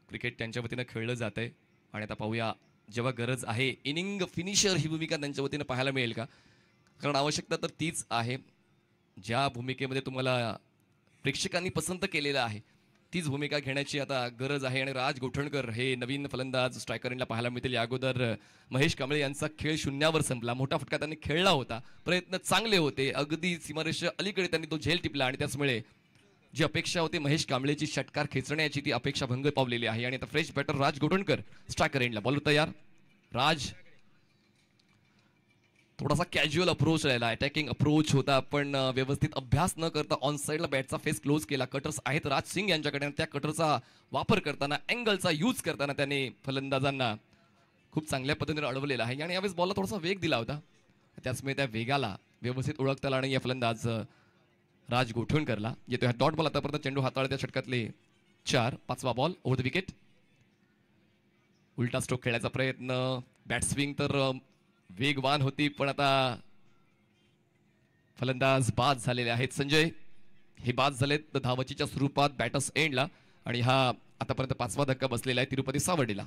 क्रिकेट त्यांच्या वतीनं खेळलं जात आहे आणि आता पाहूया जेव्हा गरज आहे इनिंग फिनिशर ही भूमिका त्यांच्या वतीनं पाहायला मिळेल का? कारण आवश्यकता तर तीच आहे. ज्या भूमिकेमध्ये तुम्हाला प्रेक्षकांनी पसंत केलेलं आहे तीच भूमिका घेण्याची आता गरज आहे. आणि राज गोठणकर हे नवीन फलंदाज स्ट्रायकरला पाहायला मिळतील. या अगोदर महेश कांबळे यांचा खेळ शून्यावर संपला. मोठा फटका त्यांनी खेळला होता, प्रयत्न चांगले होते, अगदी सीमारेषा अलीकडे त्यांनी तो झेल टिपला आणि त्याचमुळे जी अपेक्षा होती महेश कांबळेची षटकार खेचण्याची ती अपेक्षा भंग पावलेली आहे. आणि आता फ्रेश बॅटर राज गोठणकर स्ट्रायकर एंडला. बॉल तयार. राज थोडासा कॅज्युअल अप्रोच राहिला, अटॅकिंग अप्रोच होता, पण व्यवस्थित अभ्यास न करता ऑन साईडला बॅटचा फेस क्लोज केला. कटर्स आहेत राज सिंग यांच्याकडे, त्या कटरचा वापर करताना, अँगलचा यूज करताना त्याने फलंदाजांना खूप चांगल्या पद्धतीने अडवलेला आहे. आणि यावेळेस बॉलला थोडासा वेग दिला होता, त्याचमुळे त्या वेगाला व्यवस्थित ओळखता आला आणि या फलंदाज राज गोठणकरला येतो. हा डॉट बॉल आतापर्यंत चेंडू हाताळत्या षटकातले 4. 5वा बॉल, ओव्हर द विकेट. उलटा स्ट्रोक खेळण्याचा प्रयत्न, बॅट स्विंग तर वेगवान होती, पण आता फलंदाज बाद झालेले आहेत. संजय हे बाद झालेत धावचीच्या स्वरूपात बॅटर्स एंडला. आणि हा आतापर्यंत 5वा धक्का बसलेला आहे तिरुपती सावर्डेला.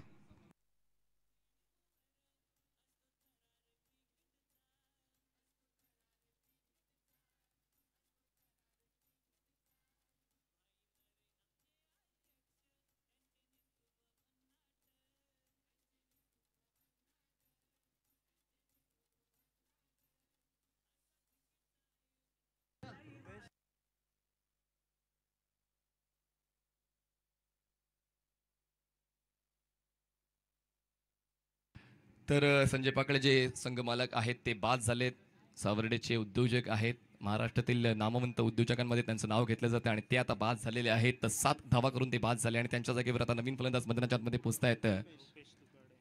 तर संजय पाकळे जे संघमालक आहेत ते बाद झालेत. सावर्डेचे उद्योजक आहेत, महाराष्ट्रातील नामवंत उद्योजकांमध्ये त्यांचं नाव घेतलं जातं आणि ते आता बाद झालेले आहेत. तर 7 धावा करून ते बाद झाले आणि त्यांच्या जागेवर आता नवीन फलंदाज मैदानाच्या आतमध्ये पोहोचतायत.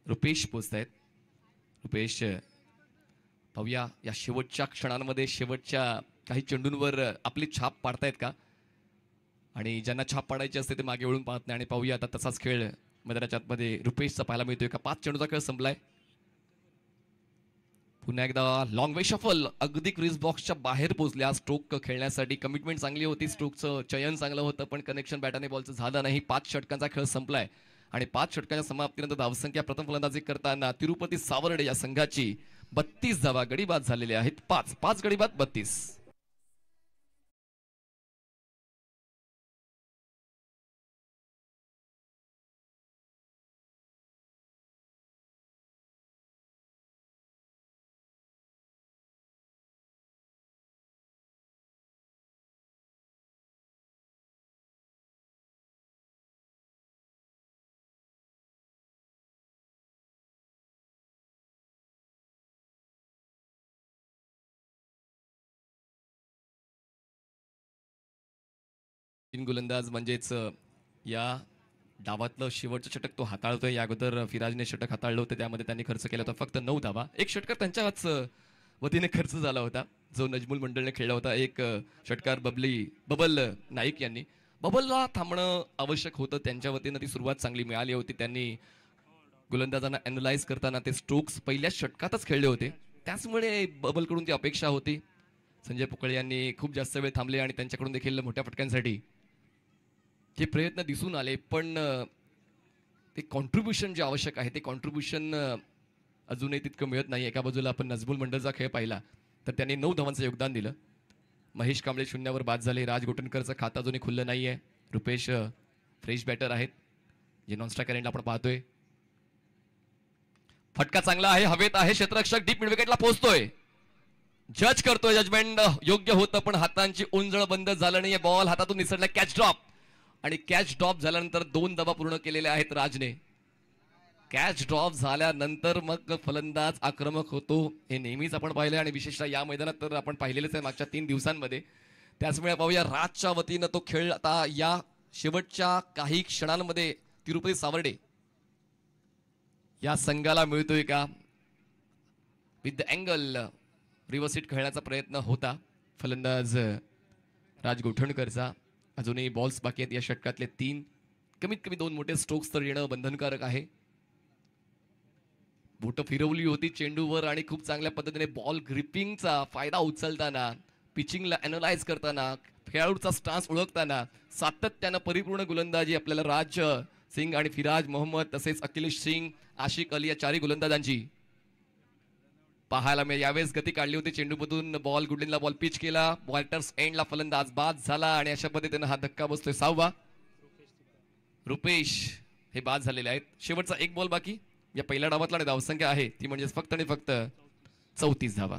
रुपेश पोहोचतायत. रुपेश, पाहूया या शेवटच्या क्षणांमध्ये शेवटच्या काही चेंडूंवर आपली छाप पाडतायत का? आणि ज्यांना छाप पाडायची असते ते मागे वळून पाहत नाही. आणि पाहूया आता तसाच खेळ मैदानाच्या आतमध्ये रुपेशचा पाहायला मिळतोय का? 5 चेंडूचा खेळ संपलाय. पुन्हा एकदा लॉंग वे शफल, अगदी क्रिस बॉक्सच्या बाहेर पोहोचल्या स्ट्रोक खेळण्यासाठी. कमिटमेंट चांगली होती, स्ट्रोकचं चयन चांगलं होतं, पण कनेक्शन बॅटाने बॉलचं झालं नाही. 5 षटकांचा खेळ संपलाय आणि 5 षटकांच्या समाप्तीनंतर धावसंख्या प्रथम फलंदाजी करताना तिरुपती सावर्डे या संघाची 32 धावा, गडी बाद झालेले आहेत 5 गडी बाद 32. तीन गोलंदाज म्हणजेच या डावातलं शेवटचं षटक तो हाताळतोय. या अगोदर फिराजने षटक हाताळलं होतं, त्यामध्ये त्यांनी खर्च केला होता फक्त 9 धावा. एक षटकार त्यांच्याच वतीने खर्च झाला होता जो नजमुल मंडळने खेळला होता. एक षटकार बबल नाईक यांनी. बबलला थांबणं आवश्यक होतं, त्यांच्या वतीनं ती सुरुवात चांगली मिळाली होती. त्यांनी गोलंदाजांना अॅनलाइज करताना ते स्ट्रोक्स पहिल्याच षटकातच खेळले होते, त्याचमुळे बबलकडून ती अपेक्षा होती. संजय पोकळे यांनी खूप जास्त वेळ थांबले आणि त्यांच्याकडून देखील मोठ्या फटक्यांसाठी ते प्रयत्न दिसून आले, पण ते कॉन्ट्रीब्युशन जे आवश्यक आहे ते कॉन्ट्रीब्युशन अजूनही तितकं मिळत नाही. एका बाजूला आपण नजबुल मंडलचा खेळ पाहिला तर त्यांनी 9 धावांचं योगदान दिलं. महेश कांबळे शून्यावर बाद झाले. राज गोटनकरचं खातं अजूनही खुल्लं नाही आहे. रुपेश फ्रेश बॅटर आहेत जे नॉन स्ट्रायकर एंडला आपण पाहतोय. फटका चांगला आहे, हवेत आहे, क्षेत्ररक्षक डीप मिड विकेटला पोहोचतोय. जज करतोय, जजमेंट योग्य होतं पण हातांची उंजळ बंद झालं नाहीये. बॉल हातातून निसरला. कॅच ड्रॉप आणि कॅच ड्रॉप झाल्यानंतर 2 धावा पूर्ण केलेल्या आहेत राजने. कॅच ड्रॉप झाल्यानंतर मग फलंदाज आक्रमक होतो हे नेहमीच आपण पाहिलं आणि विशेषतः या मैदानात तर आपण पाहिलेलेच आहे मागच्या 3 दिवसांमध्ये. त्याचमुळे पाहूया राजच्या वतीनं तो खेळ आता या शेवटच्या काही क्षणांमध्ये तिरुपती सावर्डे या संघाला मिळतोय का. With the angle reverse hit खेळण्याचा प्रयत्न होता फलंदाज राज गोठणकरचा. अजूनही बॉल्स बाकी आहेत या षटकातले 3. कमीत कमी 2 मोठे स्ट्रोक्स तर येणं बंधनकारक आहे. बोट फिरवली होती चेंडूवर आणि खूप चांगल्या पद्धतीने बॉल ग्रिपिंगचा फायदा उचलताना, पिचिंगला अॅनलाइज करताना, खेळाडूचा स्टान्स ओळखताना सातत्यानं परिपूर्ण गोलंदाजी आपल्याला राज सिंग आणि फिराज मोहम्मद तसेच अखिलेश सिंग, आशिक अली या 4ही गोलंदाजांची पाहायला मिळेल. यावेळेस गती काढली होती चेंडूमधून. बॉल गुडलिनला बॉल पिच केला. बॉल्टर्स एंडला फलंदाज बाद झाला आणि अशा पद्धतीने हा धक्का बसतोय 6वा. रुपेश हे बाद झालेले आहेत. शेवटचा 1 बॉल बाकी या पहिल्या डावातला आणि धावसंख्या आहे ती म्हणजे फक्त आणि फक्त 34 धावा.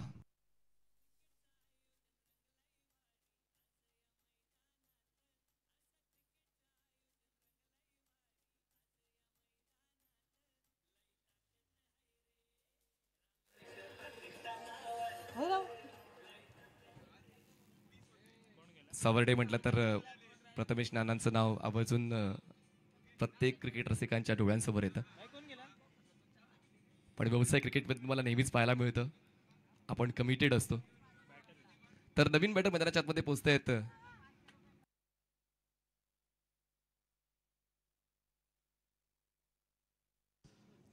सावर्डे म्हटलं तर प्रथमेश नानांचं नाव आवर्जून प्रत्येक क्रिकेट रसिकांच्या डोळ्यांसमोर येतं. पण व्यवसाय क्रिकेटमध्ये तुम्हाला नेहमीच पाहायला मिळतं आपण कमिटेड असतो. तर नवीन बॅटर मैदानाच्या आतमध्ये पोहोचतायत.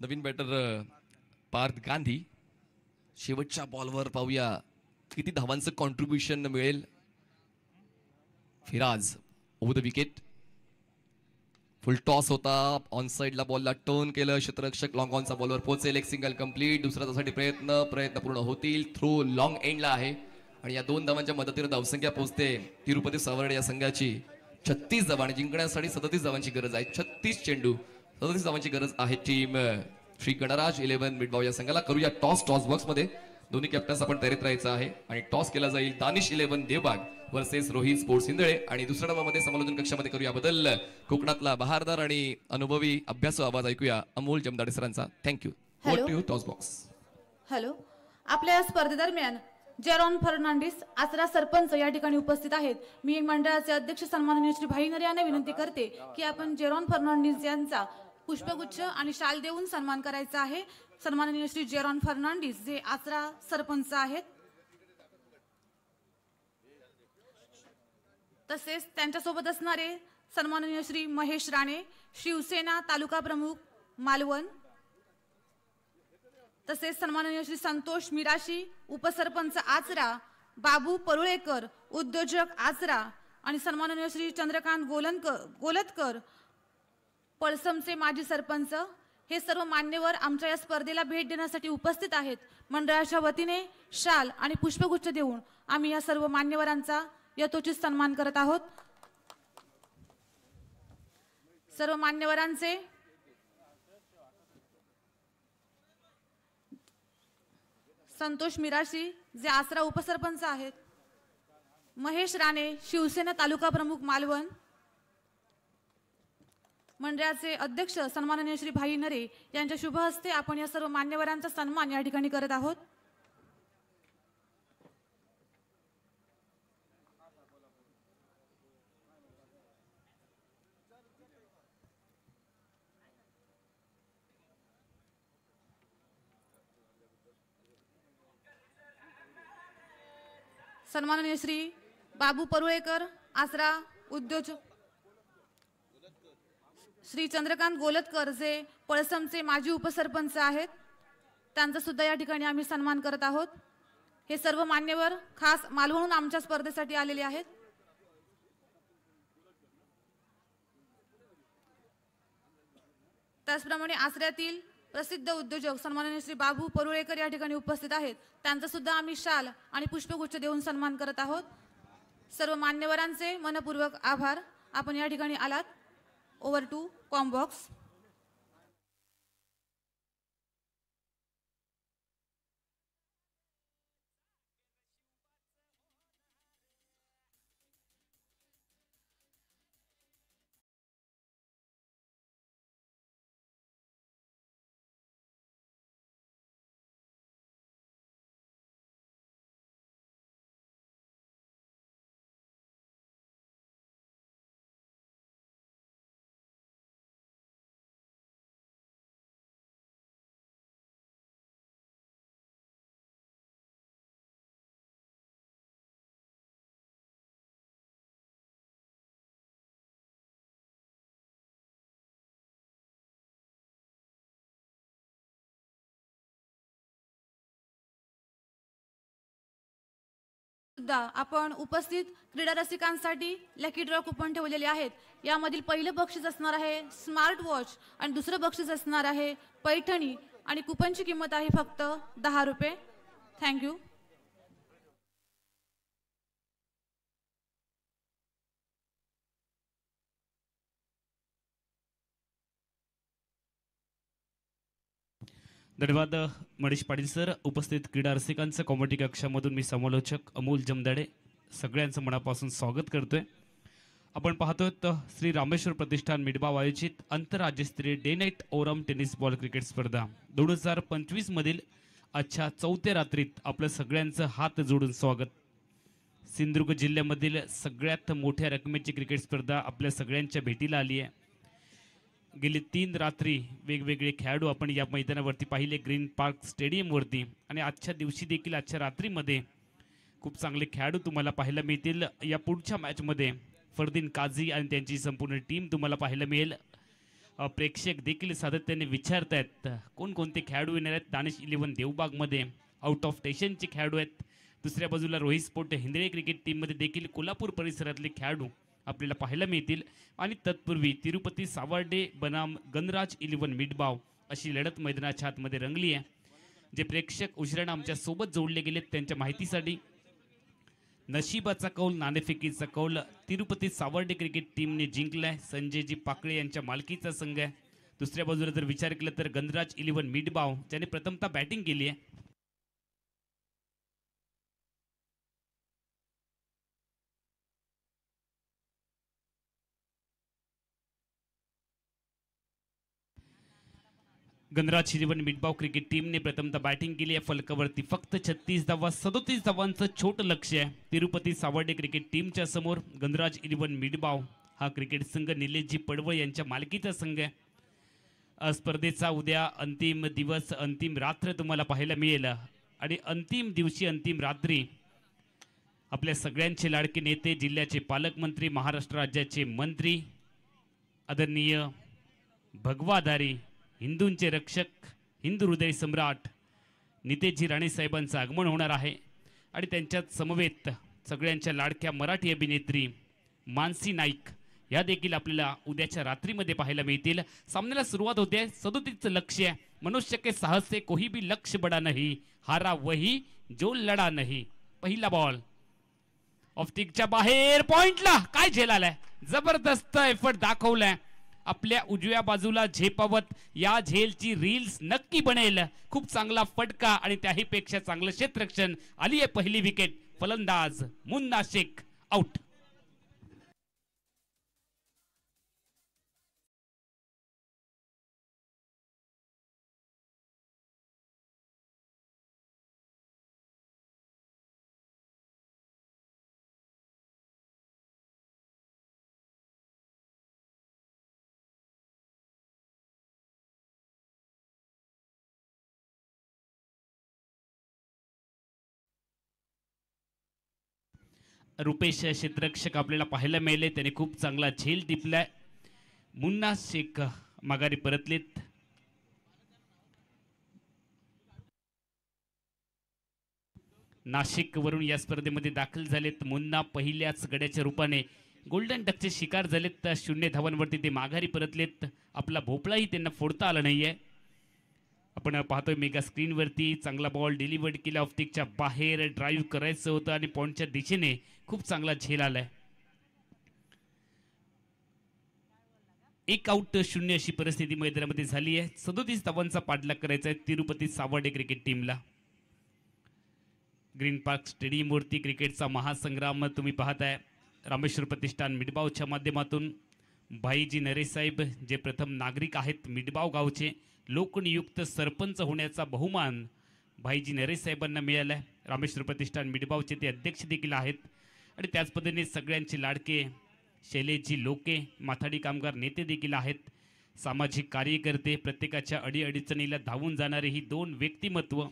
नवीन बॅटर पार्थ गांधी. शेवटच्या बॉलवर पाहूया किती धावांचं कॉन्ट्रीब्युशन मिळेल. Firaz over the wicket. Full toss होता. ऑन साइडला बॉलला टर्न केलं. क्षेत्ररक्षक लॉंग ऑनचा बॉलवर पोहोचेल. एक सिंगल कंप्लीट. दुसरा त्यासाठी प्रयत्न पूर्ण होतील. थ्रो लॉंग एंडला आहे आणि या 2 धावांच्या मदतीने धावसंख्या पोहोचते तिरुपती सावर्डे या संघाची 36 धावा आणि जिंकण्यासाठी 37 धावांची गरज आहे. 36 चेंडू 37 धावांची गरज आहे टीम श्री गणराज 11 मिडबाव या संघाला. करूया टॉस बॉक्स मध्ये दोन्ही कॅप्टन्स आपण तयारीत राहायचं आहे आणि टॉस केला जाईल दानिश 11 देवबाग वर्सेस रोहित स्पोर्ट्स इंदळे. आणि दुसऱ्या डावामध्ये समालोचन कक्षामध्ये करूया बदल. कोकणातला बहारदार आणि अनुभवी अभ्यासू आवाज ऐकूया अमोल जमदाडे सरांचा. थँक्यू. Toss box. हॅलो. आपल्या स्पर्धेदरम्यान जेरॉन फर्नांडिस आसरा सरपंच या ठिकाणी उपस्थित आहेत. मी मंडळाचे अध्यक्ष सन्माननीय श्री भाईनरे यांना विनंती करते की आपण जेरॉन फर्नांडिस यांचा पुष्पगुच्छ आणि शाल देऊन सन्मान करायचा आहे. सन्माननीय श्री जेरॉन फर्नांडिस जे आसरा सरपंच आहेत. तसेच त्यांच्यासोबत असणारे सन्माननीय श्री महेश राणे शिवसेना तालुका प्रमुख मालवण. तसेच सन्माननीय श्री संतोष मिराशी उपसरपंच आचरा, बाबू परुळेकर उद्योजक आचरा आणि सन्माननीय श्री चंद्रकांत गोलतकर पळसमचे माजी सरपंच. हे सर्व मान्यवर आमच्या या स्पर्धेला भेट देण्यासाठी उपस्थित आहेत. मंडळाच्या वतीने शाल आणि पुष्पगुच्छ देऊन आम्ही या सर्व मान्यवरांचा यथोचित सन्मान करत आहोत. सर्व मान्यवरांचे संतोष मिराशी जे आसरा उपसरपंच आहेत, महेश राणे शिवसेना तालुका प्रमुख मालवण, मंडळाचे अध्यक्ष सन्माननीय श्री भाईनरे यांच्या शुभ हस्ते आपण या सर्व मान्यवरांचा सन्मान या ठिकाणी करत आहोत. सन्माननीय श्री बाबू परुळेकर आसरा उद्योजक, श्री चंद्रकांत गोलतकर जे पळसमचे माजी उपसरपंच आहेत, त्यांचा सुद्धा या ठिकाणी आम्ही सन्मान करत आहोत. हे सर्व मान्यवर खास मालवणहून आमच्या स्पर्धेसाठी आलेले आहेत. त्याचप्रमाणे आचऱ्यातील प्रसिद्ध उद्योजक सन्माननीय श्री बाबू परुळेकर या ठिकाणी उपस्थित आहेत. त्यांचा सुद्धा आम्ही शाल आणि पुष्पगुच्छ देऊन सन्मान करत आहोत. सर्व मान्यवरांचे मनपूर्वक आभार. आपण या ठिकाणी आलात. ओव्हर टू कॉम्बॉक्स. सुद्धा आपण उपस्थित क्रीडा रसिकांसाठी लकी ड्रॉ कुपन ठेवलेले आहेत. यामधील पहिलं बक्षीस असणार आहे स्मार्ट वॉच आणि दुसरं बक्षीस असणार आहे पैठणी आणि कुपनची किंमत आहे फक्त 10 रुपये. थँक्यू. धन्यवाद मनीष पाटील सर. उपस्थित क्रीडा रसिकांचं कॉमेडी कक्षामधून मी समालोचक अमोल जमदाडे सगळ्यांचं मनापासून स्वागत करतोय. आपण पाहतोय श्री रामेश्वर प्रतिष्ठान मिडबाव आयोजित आंतरराज्यस्तरीय डे नाईट ओरम टेनिस बॉल क्रिकेट स्पर्धा 2025 मधील आजच्या 4थ्या रात्रीत आपलं सगळ्यांचं हात जोडून स्वागत. सिंधुदुर्ग जिल्ह्यामधील सगळ्यात मोठ्या रकमेची क्रिकेट स्पर्धा आपल्या सगळ्यांच्या भेटीला आली आहे. गेली 3 रात्री वेगवेगळे खेळाडू आपण या मैदानावरती पाहिले ग्रीन पार्क स्टेडियमवरती, आणि आजच्या दिवशी देखील आजच्या रात्रीमध्ये खूप चांगले खेळाडू तुम्हाला पाहायला मिळतील. या पुढच्या मॅचमध्ये फरदीन काझी आणि त्यांची संपूर्ण टीम तुम्हाला पाहायला मिळेल. प्रेक्षक देखील सातत्याने विचारतायत कोणकोणते खेळाडू येणार आहेत. दानिश 11 देवबागमध्ये आउट ऑफ स्टेशनचे खेळाडू आहेत. दुसऱ्या बाजूला रोहित स्पोर्ट हिंदळे क्रिकेट टीममध्ये देखील कोल्हापूर परिसरातले खेळाडू आपल्याला पाहायला मिळतील. आणि तत्पूर्वी तिरुपती सावर्डे बनाम गणराज 11 मिडबाव अशी लढत मैदानाच्या आतमध्ये रंगली आहे. जे प्रेक्षक उशिरानं आमच्या सोबत जोडले गेलेत त्यांच्या माहितीसाठी, नशिबाचा कौल नाणेफेकीचा कौल तिरुपती सावर्डे क्रिकेट टीमने जिंकलाय. संजयजी पाकळे यांच्या मालकीचा संघ आहे. दुसऱ्या बाजूला जर विचार केला तर गणराज 11 मिडबाव ज्याने प्रथमतः बॅटिंग केली आहे. गणराज 11 मिडबाव क्रिकेट टीमने प्रथमतः बॅटिंग केली आहे. फलकावरती फक्त 36 धावा, 37 धावांचं छोटं लक्ष आहे तिरुपती सावर्डे क्रिकेट टीमच्या समोर. गणराज 11 मिडबाव हा क्रिकेट संघ निलेशजी पडवळ यांच्या मालकीचा संघ आहे. स्पर्धेचा उद्या अंतिम दिवस, अंतिम रात्र तुम्हाला पाहायला मिळेल. आणि अंतिम दिवशी, अंतिम रात्री आपल्या सगळ्यांचे लाडके नेते, जिल्ह्याचे पालकमंत्री, महाराष्ट्र राज्याचे मंत्री, आदरणीय भगवाधारी, हिंदूंचे रक्षक, हिंदू हृदय सम्राट नितेशजी राणे साहेबांचं आगमन होणार आहे. आणि त्यांच्यात समवेत सगळ्यांच्या लाडक्या मराठी अभिनेत्री मानसी नाईक या देखील आपल्याला उद्याच्या रात्रीमध्ये पाहायला मिळतील. सामन्याला सुरुवात होते. 37चं लक्ष आहे. मनुष्य के साहस से कोई भी लक्ष्य बड़ा नहीं, हारा वही जो लढा नहीं. पहिला बॉल ऑफस्टिकच्या बाहेर, पॉइंटला काय झेल आलाय, जबरदस्त एफर्ट दाखवलाय. आपल्या उजव्या बाजूला झेपावत या झेलची रील्स नक्की बनेल. खूप चांगला फटका आणि त्याही पेक्षा चांगलं क्षेत्ररक्षण. आली आहे पहिली विकेट. फलंदाज मुन्ना शेख आउट. रुपेश क्षेत्ररक्षक आपल्याला पाहायला मिळाले. त्याने खूप चांगला झेल टिपलाय. मुन्ना शेख माघारी परतलेत. नाशिक वरून या स्पर्धेमध्ये दाखल झालेत. मुन्ना पहिल्याच गड्याच्या रूपाने गोल्डन डकचे शिकार झालेत 0 धावांवरती ते माघारी परतलेत. आपला भोपळाही त्यांना फोडता आला नाहीये. आपण पाहतोय मेगा स्क्रीनवरती चांगला बॉल डिलिव्हर्ड केला ऑफ्टिकच्या बाहेर. ड्राईव्ह करायचं होतं आणि पॉइंटच्या दिशेने खूप चांगला झेल आलाय. 1 आउट 0 अशी परिस्थिती मैदानामध्ये झाली आहे. 37 धावांचा पाठलाग करायचा आहे तिरुपती सावर्डे क्रिकेट टीमला. ग्रीन पार्क स्टेडियमवरती क्रिकेटचा महासंग्राम तुम्ही पाहताय. रामेश्वर प्रतिष्ठान मिडबावच्या माध्यमातून भाईजी नरेसाहेब जे प्रथम नागरिक आहेत मिडबाव गावचे, लोकनियुक्त सरपंच होण्याचा बहुमान भाईजी नरेसाहेबांना मिळाला आहे. रामेश्वर प्रतिष्ठान मिडबावचे ते अध्यक्ष देखील आहेत. आणि त्याच पद्धतीने सगळ्यांचे लाडके शैलेशजी लोके माथाडी कामगार नेते देखील आहेत. सामाजिक कार्यकर्ते, प्रत्येकाच्या अडीअडचणीला धावून जाणारे ही 2 व्यक्तिमत्व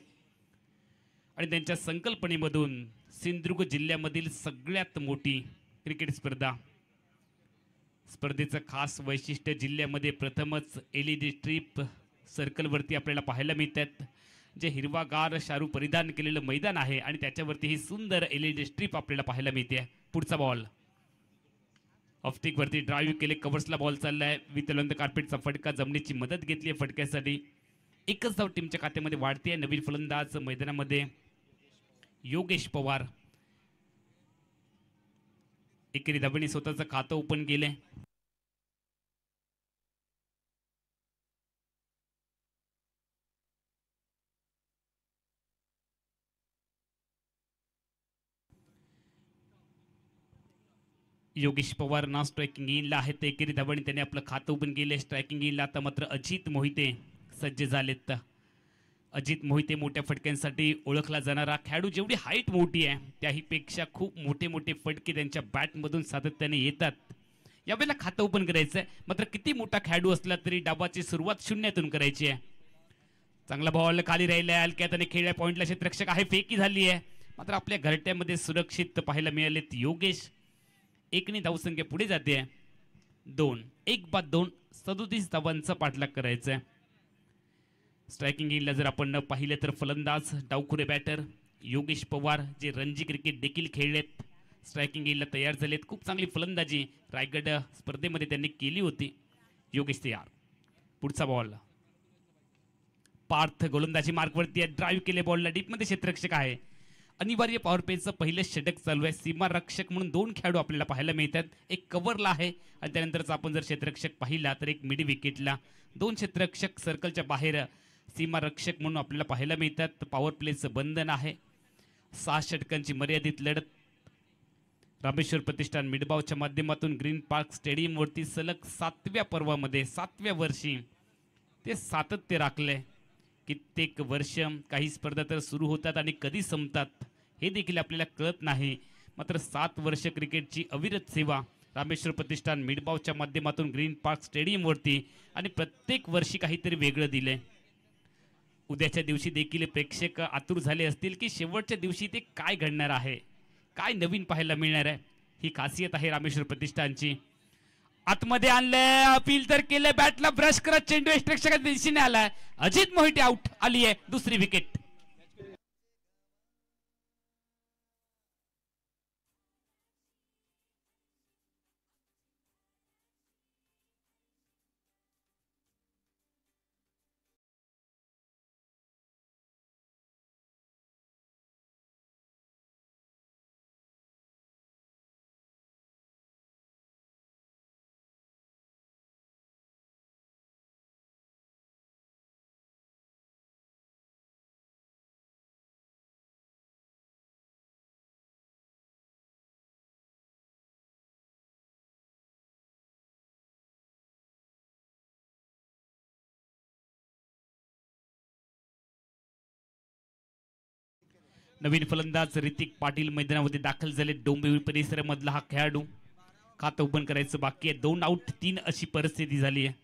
आणि त्यांच्या संकल्पनेमधून सिंधुदुर्ग जिल्ह्यामधील सगळ्यात मोठी क्रिकेट स्पर्धेचं खास वैशिष्ट्य जिल्ह्यामध्ये प्रथमच LED स्ट्रीप सर्कलवरती आपल्याला पाहायला मिळतात. जे हिरवागार शारू परिधान केलेलं मैदान आहे आणि त्याच्यावरती ही सुंदर LED स्ट्रीप आपल्याला पाहायला मिळते. पुढचा बॉल ऑफ्टिक वरती ड्राईव्ह केले, कव्हर्सला बॉल चाललाय. वितलंद कार्पेटचा फटका, जमिनीची मदत घेतली आहे फटक्यासाठी. एकच धाव टीमच्या खात्यामध्ये वाढते. नवीन फलंदाज मैदानामध्ये योगेश पवार. एकेरी धावांनी स्वतःचं खातं ओपन केले. योगेश पवार ना स्ट्रायकिंग इनला आहेत. एकेरी धावांनी त्याने आपलं खातं ओपन केले स्ट्रायकिंग इनला. आता मात्र अजित मोहिते सज्ज झालेत. अजित मोहिते मोठ्या फटक्यांसाठी ओळखला जाणारा खेळाडू. जेवढी हाईट मोठी आहे त्याही पेक्षा खूप मोठे मोठे फटके त्यांच्या बॅटमधून सातत्याने येतात. यावेळेला खातं ओपन करायचं आहे. मात्र किती मोठा खेळाडू असला तरी डावाची सुरुवात 0तून करायची आहे. चांगला बॉल खाली राहिला, हलक्या त्याने खेळल्या. पॉइंटला क्षेत्ररक्षक आहे, फेकी झाली आहे. मात्र आपल्या घरट्यामध्ये सुरक्षित पाहायला मिळालेत योगेश. 1 धावसंख्या पुढे जाते. 2 1 बाद 2 37 धावांचा पाठलाग करायचा आहे. स्ट्रायकिंग इनला जर आपण पाहिलं तर फलंदाज डावखुरे बॅटर योगेश पवार जे रणजी क्रिकेट देखील खेळलेत. स्ट्रायकिंग इनला तयार झालेत. खूप चांगली फलंदाजी रायगड स्पर्धेमध्ये त्यांनी केली होती. योगेश तयार. पुढचा बॉल पार्थ गोलंदाजी मार्कवरती आहे. ड्राईव्ह केले बॉलला, डीपमध्ये क्षेत्ररक्षक आहे. अनिवार्य पॉवर प्लेचं पहिलं षटक चालू आहे. सीमा रक्षक म्हणून 2 खेळाडू आपल्याला पाहायला मिळतात. एक कव्हरला आहे आणि त्यानंतरच आपण जर क्षेत्ररक्षक पाहिला तर एक मिड विकेटला. 2 क्षेत्ररक्षक सर्कलच्या बाहेर सीमा रक्षक म्हणून आपल्याला पाहायला मिळतात. पॉवर प्लेचं बंधन आहे. 6 षटकांची मर्यादित लढत रामेश्वर प्रतिष्ठान मिडबावच्या माध्यमातून ग्रीन पार्क स्टेडियमवरती सलग 7व्या पर्वामध्ये 7व्या वर्षी ते सातत्य राखले. कित्येक वर्ष काही स्पर्धा तर सुरू होतात आणि कधी संपतात हे देखील आपल्याला कळत नाही. मात्र 7 वर्ष क्रिकेटची अविरत सेवा रामेश्वर प्रतिष्ठान मिडबावच्या माध्यमातून ग्रीन पार्क स्टेडियमवरती आणि प्रत्येक वर्षी काहीतरी वेगळं दिलंय. उद्याच्या दिवशी देखील प्रेक्षक आतुर झाले असतील की शेवटच्या दिवशी ते काय घडणार आहे, काय नवीन पाहायला मिळणार आहे. ही खासियत आहे रामेश्वर प्रतिष्ठानची. आतमध्ये आणलंय, अपील तर केलंय, बॅटला ब्रश करत चेंडू प्रेक्षकाच्या दिशेने आलाय. अजित मोहिते आउट. आली आहे 2री विकेट. नवीन फलंदाज ऋतिक पाटील मैदानामध्ये दाखल झाले. डोंबिवली परिसरामधला हा खेळाडू. खातं ओपन करायचं बाकी आहे. 2 आउट 3 अशी परिस्थिती झाली आहे.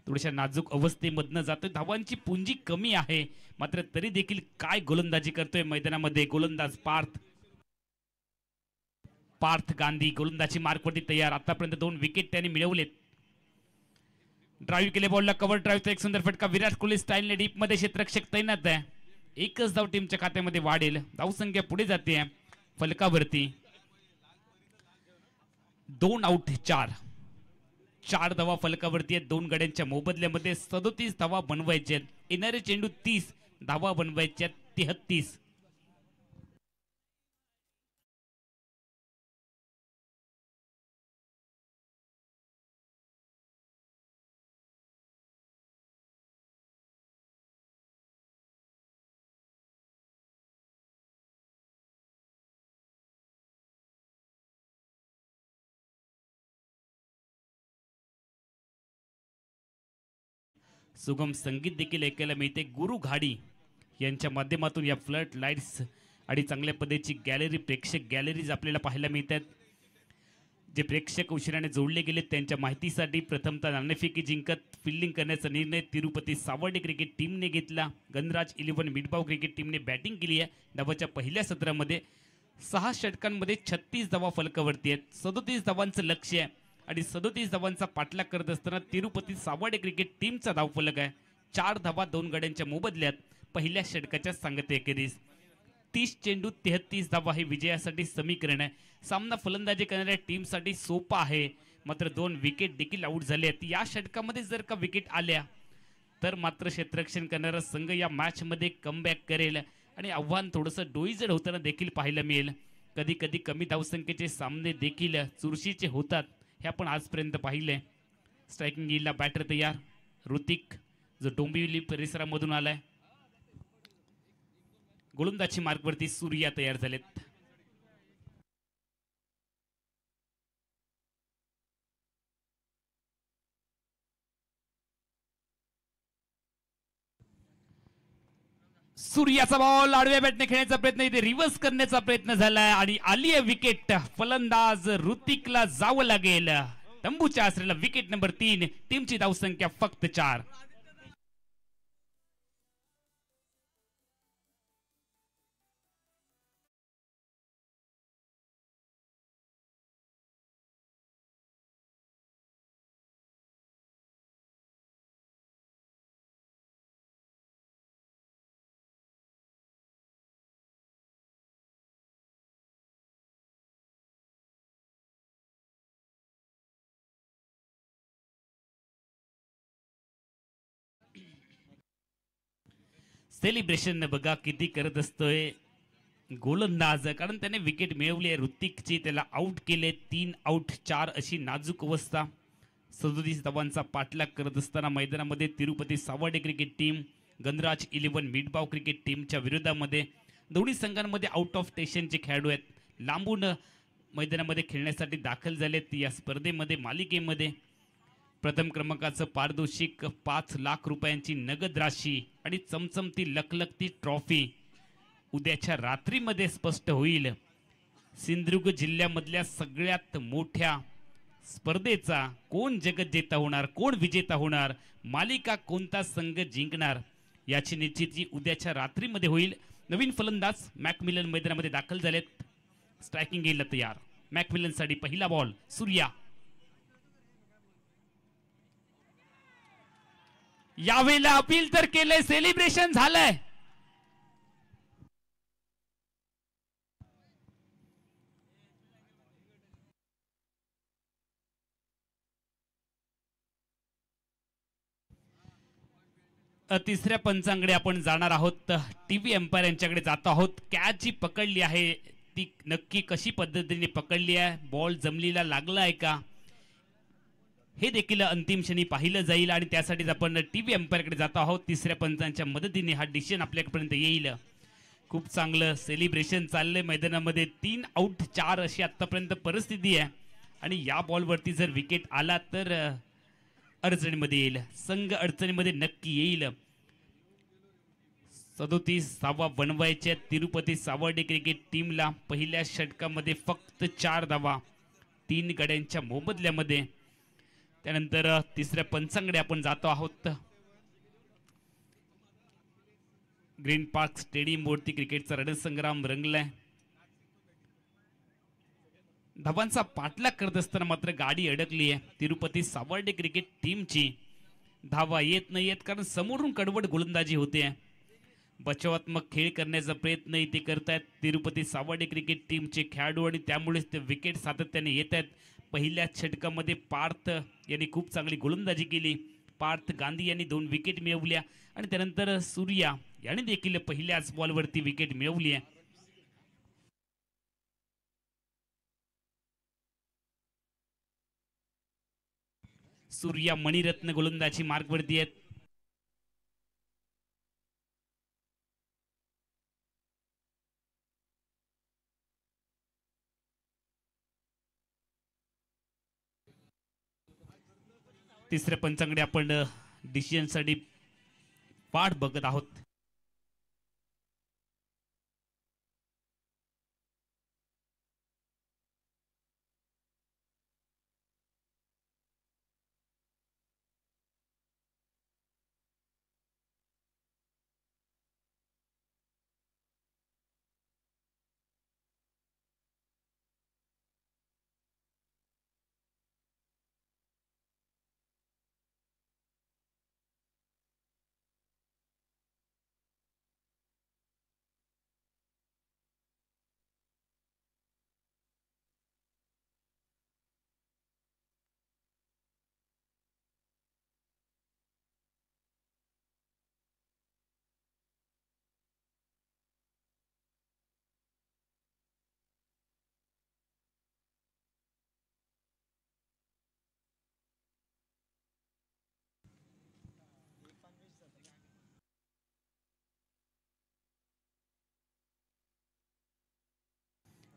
थोड्याशा नाजूक अवस्थेमधनं जातोय. धावांची पुंजी कमी आहे मात्र तरी देखील काय गोलंदाजी करतोय मैदानामध्ये गोलंदाज पार्थ गांधी. गोलंदाजी मार्कवरती तयार. आतापर्यंत 2 विकेट त्याने मिळवलेत. ड्राईव्ह केले बॉलला, कव्हर ड्राईव्हचा एक सुंदर फटका. विराट कोहली स्टाईलने डीप मध्ये क्षेत्ररक्षक तैनात आहे. एकच धाव टीमच्या खात्यामध्ये वाढेल. धावसंख्या पुढे जाते फलकावरती. 2 आउट 4 धावा फलकावरती आहेत. 2 गड्यांच्या मोबदल्यामध्ये 37 धावा बनवायच्या आहेत. येणारे चेंडू 30 धावा बनवायच्या 33. सुगम संगीत देखील ऐकायला मिळते. गुरु घाडी यांच्या माध्यमातून या फ्लड लाईट्स आणि चांगल्या पद्धतीची गॅलरी, प्रेक्षक गॅलरीज आपल्याला पाहायला मिळतात. जे प्रेक्षक उशिराने जोडले गेले त्यांच्या माहितीसाठी प्रथमतः नाणेफेकी जिंकत फिल्डिंग करण्याचा निर्णय तिरुपती सावर्डे क्रिकेट टीमने घेतला. गणराज 11 मिडबाव क्रिकेट टीमने बॅटिंग केली आहे. डावाच्या पहिल्या सत्रामध्ये 6 षटकांमध्ये 36 धावा फलकावरती आहेत. 37 धावांचं लक्ष्य आहे आणि 37 धावांचा पाठलाग करत असताना तिरुपती सावर्डे क्रिकेट टीमचा धावफलक आहे 4 धावा 2 गड्यांच्या मोबदल्यात पहिल्या षटकाच्या सांगतेखेरीज. 30 चेंडू 33 धावा हे विजयासाठी समीकरण आहे. सामना फलंदाजी करणाऱ्या टीमसाठी सोपा आहे, मात्र 2 विकेट देखील आउट झाले आहेत. या षटकामध्ये जर का विकेट आल्या तर मात्र क्षेत्ररक्षण करणारा संघ या मॅचमध्ये कमबॅक करेल आणि आव्हान थोडंसं डोईजड होताना देखील पाहायला मिळेल. कधी कधी कमी धावसंख्येचे सामने देखील चुरशीचे होतात, हे आपण आजपर्यंत पाहिले. स्ट्रायकिंग येईल बॅटर तयार ऋतिक जो डोंबिवली परिसरामधून आलाय. गोलंदाजी मार्कवरती सूर्या तयार झालेत. सूर्याचा बॉल आडव्या बॅटने खेळण्याचा प्रयत्न, इथे रिव्हर्स करण्याचा प्रयत्न झालाय आणि आली आहे विकेट. फलंदाज ऋतिकला जावं लागेल. तंबूच्या आसऱ्याला विकेट नंबर 3. टीमची धावसंख्या फक्त 4. सेलिब्रेशन बघा किती करत असतोय गोलंदाज, कारण त्याने विकेट मिळवली आहे ऋतिकची. त्याला आउट केले. 3 आउट 4 अशी नाजूक अवस्था. 37 धावांचा पाठलाग करत असताना मैदानामध्ये Tirupati Savarde cricket team Ganraj 11 Midbav cricket टीमच्या विरोधामध्ये दोन्ही संघांमध्ये आउट ऑफ स्टेशनचे खेळाडू आहेत. लांबून मैदानामध्ये खेळण्यासाठी दाखल झालेत. या स्पर्धेमध्ये मालिकेमध्ये प्रथम क्रमांकाचं पारितोषिक 5 लाख रुपयांची नगद राशी आणि चमचमती लखलखती ट्रॉफी उद्याच्या रात्रीमध्ये स्पष्ट होईल. सिंधुदुर्ग जिल्ह्यामधल्या सगळ्यात मोठ्या स्पर्धेचा कोण जगज्जेता होणार, कोण विजेता होणार, मालिका कोणता संघ जिंकणार याची निश्चिती उद्याच्या रात्रीमध्ये होईल. नवीन फलंदाज मॅकमिलन मैदानामध्ये दाखल झालेत. स्ट्रायकिंग येईल तयार. मॅकमिलनसाठी पहिला बॉल सूर्या. यावेळेला अपील तर केलंय, सेलिब्रेशन झालंय. तिसऱ्या पंचांकडे आपण जाणार आहोत. टीव्ही एम्पायर यांच्याकडे जातो आहोत. कॅच जी पकडली आहे ती नक्की कशी पद्धतीने पकडली आहे, बॉल जमलीला लागला आहे का, हे देखील अंतिम क्षणी पाहिलं जाईल आणि त्यासाठीच आपण टीव्ही एम्पायरकडे जातो आहोत. तिसऱ्या पंचांच्या मदतीने हा डिसिजन आपल्यापर्यंत येईल. खूप चांगलं सेलिब्रेशन चाललंय मैदानामध्ये. 3 आउट 4 अशी आतापर्यंत परिस्थिती आहे आणि या बॉलवरती जर विकेट आला तर अडचणीमध्ये येईल, संघ अडचणीमध्ये नक्की येईल. 37 धावा बनवायच्या तिरुपती सावर्डे क्रिकेट टीमला. पहिल्या षटकामध्ये फक्त 4 धावा 3 गड्यांच्या मोबदल्यामध्ये. त्यानंतर तिसऱ्या पंचांकडे आपण जातो आहोत. ग्रीन पार्क स्टेडियम वरती क्रिकेटचा रणसंग्राम रंगलाय. धावांचा पाठलाग करत असताना मात्र गाडी अडकली आहे तिरुपती सावर्डे क्रिकेट टीमची. धावा येत नाहीयेत कारण समोरून कडवड गोलंदाजी होते. बचावात्मक खेळ करण्याचा प्रयत्न इथे करतायत तिरुपती सावर्डे क्रिकेट टीमचे खेळाडू आणि त्यामुळेच ते विकेट सातत्याने येत आहेत. पहिल्या षटकामध्ये पार्थ यांनी खूप चांगली गोलंदाजी केली. पार्थ गांधी यांनी 2 विकेट मिळवल्या आणि त्यानंतर सूर्या याने देखील पहिल्याच बॉलवरती विकेट मिळवली आहे. सूर्या मणिरत्न गोलंदाजी मार्गवरती आहेत. तिसऱ्या पंचांकडे आपण डिसिजन साठी वाट बघत आहोत.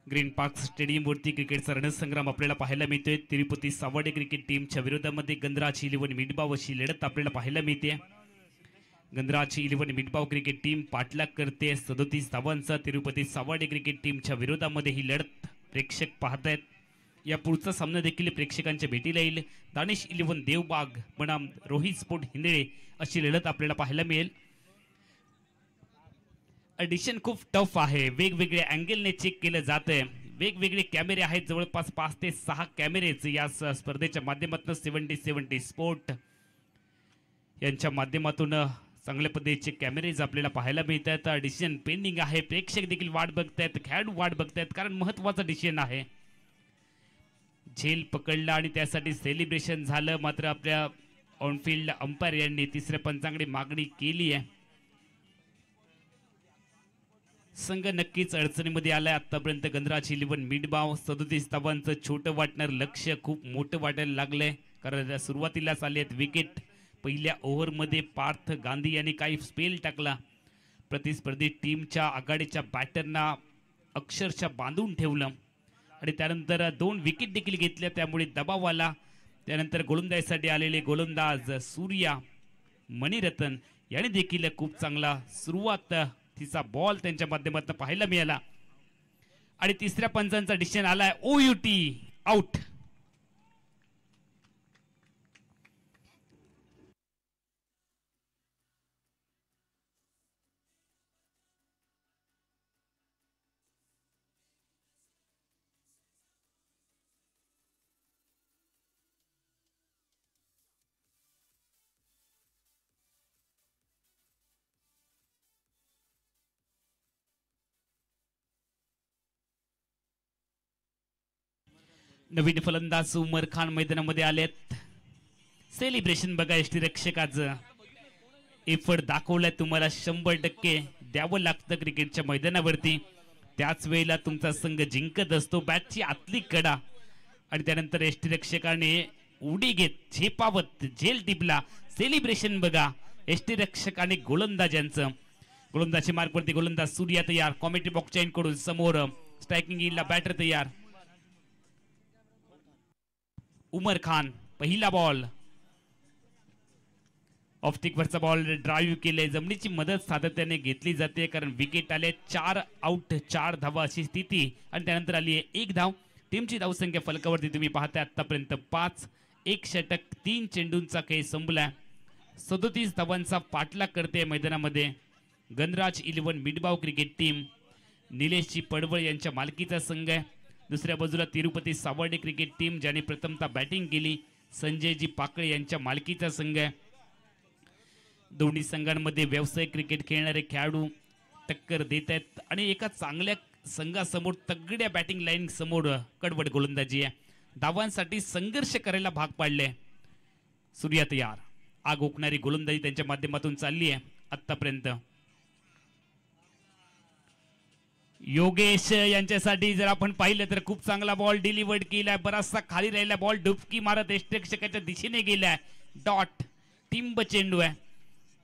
ग्रीन पार्क स्टेडियमवरती क्रिकेटचा रणसंग्राम आपल्याला पाहायला मिळतोय. तिरुपती सावर्डे क्रिकेट टीमच्या विरोधामध्ये गंधराज 11 मिडबाव अशी लढत आपल्याला पाहायला मिळते. गंधराज 11 मिडबाव क्रिकेट टीम पाठलाग करते 37 धावांचा. तिरुपती सावर्डे क्रिकेट टीमच्या विरोधामध्ये ही लढत प्रेक्षक पाहतायत. या पुढचा सामना देखील प्रेक्षकांच्या भेटीला येईल. दानिश 11 देवबाग बनाम रोहित स्पोर्ट हिंदळे अशी लढत आपल्याला पाहायला मिळेल. डिसिजन खूप टफ आहे. वेगवेगळ्या अँगलने चेक केलं जातंय. वेगवेगळे कॅमेरे आहेत. जवळपास 5 ते 6 कॅमेरेच या स्पर्धेच्या माध्यमातून 70 स्पोर्ट यांच्या माध्यमातून चांगल्या पद्धतीचे कॅमेरेज आपल्याला पाहायला मिळतात. डिसिजन पेंडिंग आहे. प्रेक्षक देखील वाट बघतायत, खेळाडू वाट बघतायत, कारण महत्वाचा डिसिजन आहे. झेल पकडला आणि त्यासाठी सेलिब्रेशन झालं. मात्र आपल्या ऑनफिल्ड अंपायर यांनी तिसऱ्या पंचांकडे मागणी केली आहे. संघ नक्कीच अडचणीमध्ये आलाय. आतापर्यंत गंधराज 11 मिडबाव 37 धावांचं छोटं वाटणार लक्ष्य खूप मोठं वाटायला लागलंय, कारण सुरुवातीलाच आले आहेत विकेट. पहिल्या ओव्हरमध्ये पार्थ गांधी यांनी काही स्पेल टाकला. प्रतिस्पर्धी टीमच्या आघाडीच्या बॅटरना अक्षरशः बांधून ठेवलं आणि त्यानंतर 2 विकेट देखील घेतल्या. त्यामुळे दबाव आला. त्यानंतर गोलंदाजीसाठी आलेले गोलंदाज सूर्या मणिरत्न यांनी देखील खूप चांगला सुरुवात तिचा बॉल त्यांच्या माध्यमातून पाहायला मिळाला आणि तिसऱ्या पंचांचा डिसिजन आलाय OUT आउट. नवीन फलंदाज उमर खान मैदानामध्ये आलेत. सेलिब्रेशन बघा. यष्टीरक्षकाचं एफर्ट दाखवलाय. तुम्हाला 100% द्यावं लागतं क्रिकेटच्या मैदानावरती. त्याच वेळेला तुमचा संघ जिंकत असतो. बॅटची आतली कडा आणि त्यानंतर यष्टीरक्षकाने उडी घेत झेपावत झेल टिपला. सेलिब्रेशन बघा यष्टीरक्षक आणि गोलंदाजांचं. गोलंदाजी मार्गवरती गोलंदाज सूर्या तयार. कॉमेंट्री बॉक्सच्या कडून समोर स्ट्रायकिंग इनला बॅटर तयार. उमर खान पहिला बॉल ऑफस्टिकवरचा बॉल ड्राईव्ह केले. जमिनीची मदत सातत्याने घेतली जाते, कारण विकेट आले. 4 आउट 4 धावा अशी स्थिती आणि त्यानंतर आली आहे 1 धाव. टीमची धावसंख्या फलकावरती तुम्ही पाहताय आतापर्यंत 5. 1 षटक 3 चेंडूंचा खेळ संपलाय. 37 धावांचा पाठलाग करते मैदानामध्ये गणराज 11 मिडबाव क्रिकेट टीम. निलेशजी पडवळ यांच्या मालकीचा संघ आहे. दुसऱ्या बाजूला तिरुपती सावर्डे क्रिकेट टीम ज्याने प्रथमतः बॅटिंग केली. संजयजी पाकळे यांच्या मालकीचा संघ आहे. दोन्ही संघांमध्ये व्यावसायिक क्रिकेट खेळणारे खेळाडू टक्कर देत आहेत आणि एका चांगल्या संघासमोर तगड्या बॅटिंग लाईन समोर कडवट गोलंदाजी आहे. धावांसाठी संघर्ष करायला भाग पाडले. सूर्या तयार, आग ओकणारी गोलंदाजी त्यांच्या माध्यमातून चालली आहे आतापर्यंत. योगेश यांच्यासाठी जर आपण पाहिलं तर खूप चांगला बॉल डिलिव्हर्ड केलाय. बराचसा खाली राहिला बॉल डुबकी मारत यष्टिरक्षकाच्या दिशेने गेलाय. डॉट टिंब चेंडू आहे.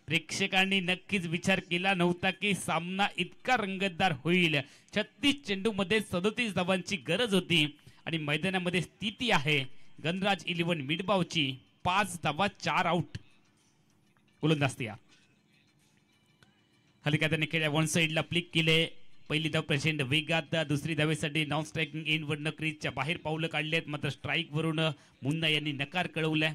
प्रेक्षकांनी नक्कीच विचार केला नव्हता की सामना इतका रंगतदार होईल. 36 चेंडू मध्ये 37 धावांची गरज होती आणि मैदानामध्ये स्थिती आहे गणराज 11 मिडबावची 5 धावा 4 आउट. गोलंदाज तयार, हलक्या त्याने खेळल्या वन साइडला फ्लिक केले. पहिली धाव प्रचंड वेगात, दुसरी धावेसाठी नॉन स्ट्रायकिंग एंड वरनं क्रीजच्या बाहेर पावलं काढलेत. मात्र स्ट्राईक वरून मुन्ना यांनी नकार कळवलाय,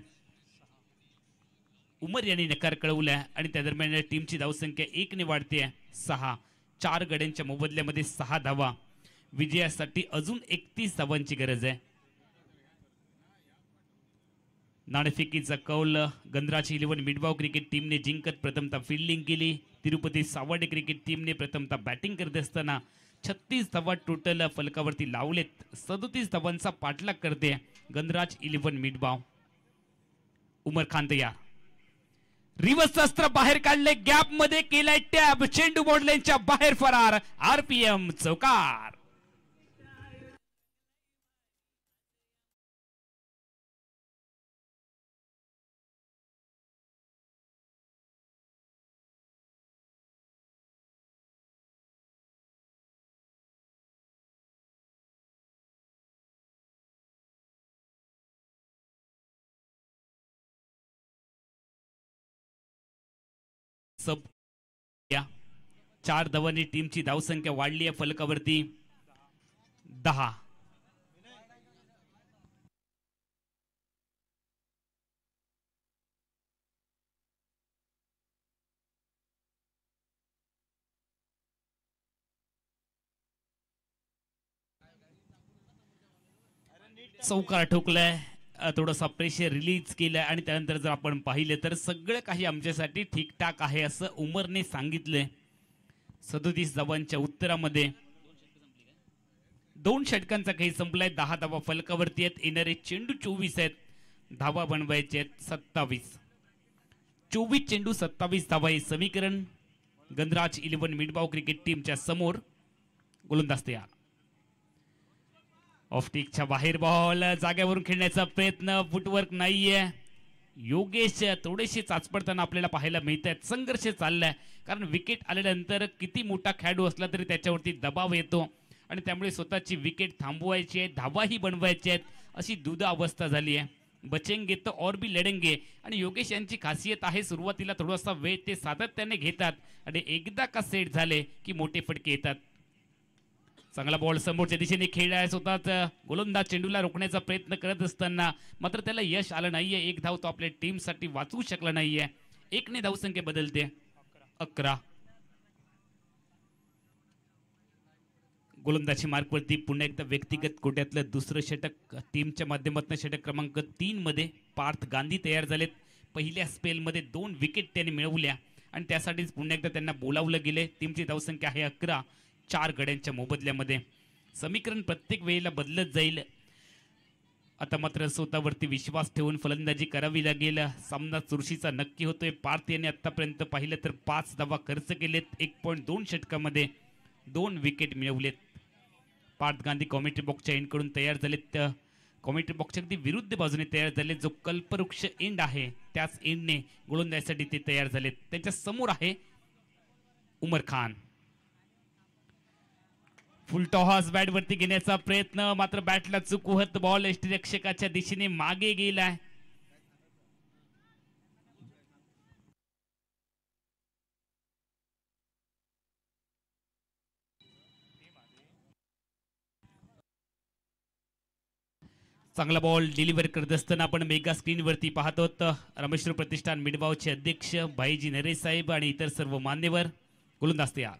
उमर यांनी नकार कळवलाय आणि त्या दरम्यान टीमची धावसंख्या 1 ने वाढते. 6 4 गड्यांच्या मोबदल्यामध्ये 6 धावा. विजयासाठी अजून 31 धावांची गरज आहे. नाणेफेकीचा कौल गणराज 11 मिडबाव क्रिकेट टीमने जिंकत प्रथमतः फिल्डिंग केली. तिरुपती सावर्डे क्रिकेट टीमने प्रथमतः बॅटिंग करत असताना 36 धावा टोटल फलकावरती लावलेत. 37 धावांचा पाठलाग करते गणराज 11 मिडबाव. उमर खान तयार, रिवर्स अस्त्र बाहेर काढले, गॅप मध्ये केलाय टॅब, चेंडू बॉर्डलाईनच्या बाहेर फरार. आरपीएम चौकार. सब 4 धावांनी टीमची धावसंख्या वाढली आहे फलकावरती 10. चौकार ठोकलाय, थोडासा प्रेशर रिलीज केलाय आणि त्यानंतर जर आपण पाहिलं तर सगळं काही आमच्यासाठी ठीकठाक आहे असं उमरने सांगितलंय. 37 धावांच्या उत्तरामध्ये 2 षटकांचा खेळ संपलाय. 10 धावा फलकावरती आहेत. येणारे चेंडू 24 आहेत, धावा बनवायचे आहेत 27. 24 चेंडू 27 धावा हे समीकरण गणराज 11 मिडबाव क्रिकेट टीमच्या समोर. गोलंदाज तयार, ऑफस्टिकच्या बाहेर बॉल, जागेवरून खेळण्याचा प्रयत्न, फुटवर्क नाहीये. योगेश थोडेसे चाचपडताना आपल्याला पाहायला मिळत आहेत. संघर्ष चाललाय कारण विकेट आल्यानंतर किती मोठा खेळाडू असला तरी त्याच्यावरती दबाव येतो आणि त्यामुळे स्वतःची विकेट थांबवायची आहे, धावाही बनवायची आहेत अशी दुधा अवस्था झाली आहे. बचेंगे तो और भी लढेंगे आणि योगेश यांची खासियत आहे सुरुवातीला थोडासा वेळ ते सातत्याने घेतात आणि एकदा का सेट झाले की मोठे फटके येतात. चांगला बॉल समोरच्या दिशेने खेळलाय. स्वतःच गोलंदाज चेंडूला रोखण्याचा प्रयत्न करत असताना मात्र त्याला यश आलं नाहीये. 1 धाव तो आपल्या टीमसाठी वाचवू शकला नाहीये. 1 ने धावसंख्या बदलते 11. गोलंदाजी मार्कवरती पुन्हा एकदा व्यक्तिगत कोट्यातलं दुसरं षटक टीमच्या माध्यमातून षटक क्रमांक 3 मध्ये पार्थ गांधी तयार झालेत. पहिल्या स्पेलमध्ये 2 विकेट त्यांनी मिळवल्या आणि त्यासाठीच पुन्हा एकदा त्यांना बोलावलं गेले. टीमची धावसंख्या आहे 11. 4 गड्यांच्या मोबदल्यामध्ये. समीकरण प्रत्येक वेळेला बदलत जाईल. आता मात्र स्वतःवरती विश्वास ठेवून फलंदाजी करावी लागेल. सामना चुरशीचा नक्की होतोय. पार्थ यांनी आतापर्यंत पाहिलं तर 5 धावा खर्च केलेत. 1.2 षटकामध्ये 2 विकेट मिळवलेत. पार्थ गांधी कॉमेंट्री बॉक्सच्या एंडकडून तयार झालेत. कॉमेंट्री बॉक्सच्या अगदी विरुद्ध बाजूने तयार झाले. जो कल्पवृक्ष एंड आहे त्याच एंडने गोलंदाजीसाठी ते तयार झालेत. त्यांच्या समोर आहे उमर खान. फुल टॉस बॅट वरती घेण्याचा प्रयत्न, मात्र बॅटला चुकवत बॉल यष्टिरक्षकाच्या दिशेने मागे गेलाय. चांगला बॉल डिलिव्हर करत असताना आपण मेगा स्क्रीन वरती पाहतो. रामेश्वर प्रतिष्ठान मिडबावचे अध्यक्ष भाईजी नरेश साहेब आणि इतर सर्व मान्यवर. गोलंदाज तयार.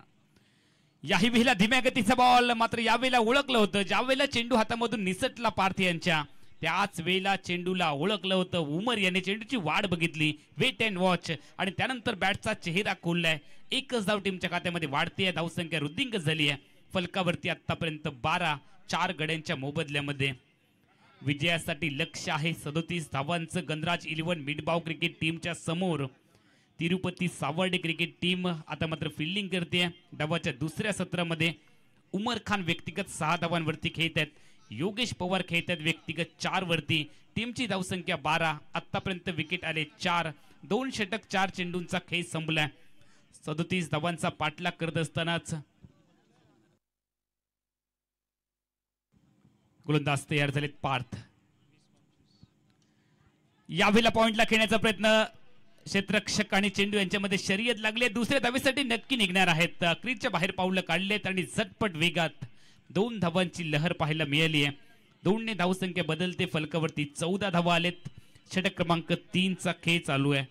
याही वेळेला धीम्या गतीचा बॉल, मात्र यावेळेला ओळखलं होतं. ज्यावेळेला चेंडू हातामधून निसटला पार्थ यांच्या त्याच वेळेला चेंडूला ओळखलं होतं. उमर याने चेंडूची वाट बघितली, वेट अँड वॉच आणि त्यानंतर बॅटचा चेहरा खोललाय. 1च धाव टीमच्या खात्यामध्ये वाढते. धावसंख्या वृद्धिंगत झाली आहे. फलकावरती आतापर्यंत 12. 4 गड्यांच्या मोबदल्यामध्ये विजयासाठी लक्ष्य आहे 37 धावांचं गणराज 11 मिडबाव क्रिकेट टीमच्या समोर. तिरुपती सावर्डे क्रिकेट टीम आता मात्र फिल्डिंग करते. डावाच्या दुसऱ्या सत्रामध्ये उमर खान व्यक्तिगत 6 धावांवरती खेळत आहेत. योगेश पवार खेळत आहेत व्यक्तिगत 4 वरती. टीमची धावसंख्या 12. आतापर्यंत विकेट आले 4. 2 षटक 4 चेंडूंचा खेळ संपलाय. 37 धावांचा पाठलाग करत असतानाच गोलंदाज तयार झालेत पार्थ. यावेळेला पॉइंटला खेळण्याचा प्रयत्न. क्षेत्ररक्षक आणि चेंडू यांच्यामध्ये शर्यत लागली. दुसऱ्या धावेसाठी नक्की निघणार आहेत. क्रीजच्या बाहेर पाऊल काढलेत आणि झटपट वेगात 2 धावांची लहर पाहायला मिळाली आहे. 2 ने धावसंख्या बदलते. फलकावरती 14 धावा आलेत. षटक क्रमांक 3 चा खेळ चालू आहे.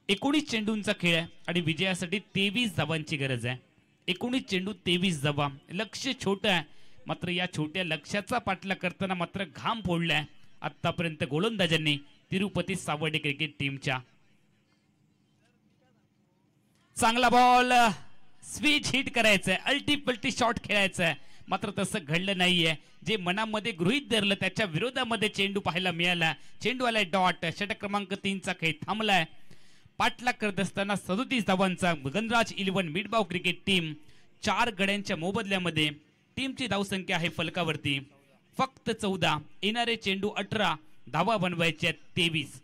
19 चेंडूंचा खेळ आहे आणि विजयासाठी 23 धावांची गरज आहे. 19 चेंडू 23 धावा. लक्ष्य छोटं आहे, मात्र या छोट्या लक्ष्याचा पाठलाग करताना मात्र घाम फोडलाय आतापर्यंत गोलंदाजांनी तिरुपती सावर्डे क्रिकेट टीमच्या. चांगला बॉल, स्विच हिट करायचंय, अल्टीपल्टी शॉट खेळायचंय, मात्र तसं घडलं नाहीये. जे मनामध्ये गृहीत धरलं त्याच्या विरोधामध्ये चेंडू पाहायला मिळाला. चेंडू आलाय डॉट. षटक क्रमांक 3 चा खेळ थांबलाय. पाठलाग करत असताना 37 धावांचा गणराज 11 मिडबाव क्रिकेट टीम 4 गड्यांच्या मोबदल्यामध्ये. टीमची धावसंख्या आहे फलकावरती फक्त 14. येणारे चेंडू 18. धावा बनवायच्या 23.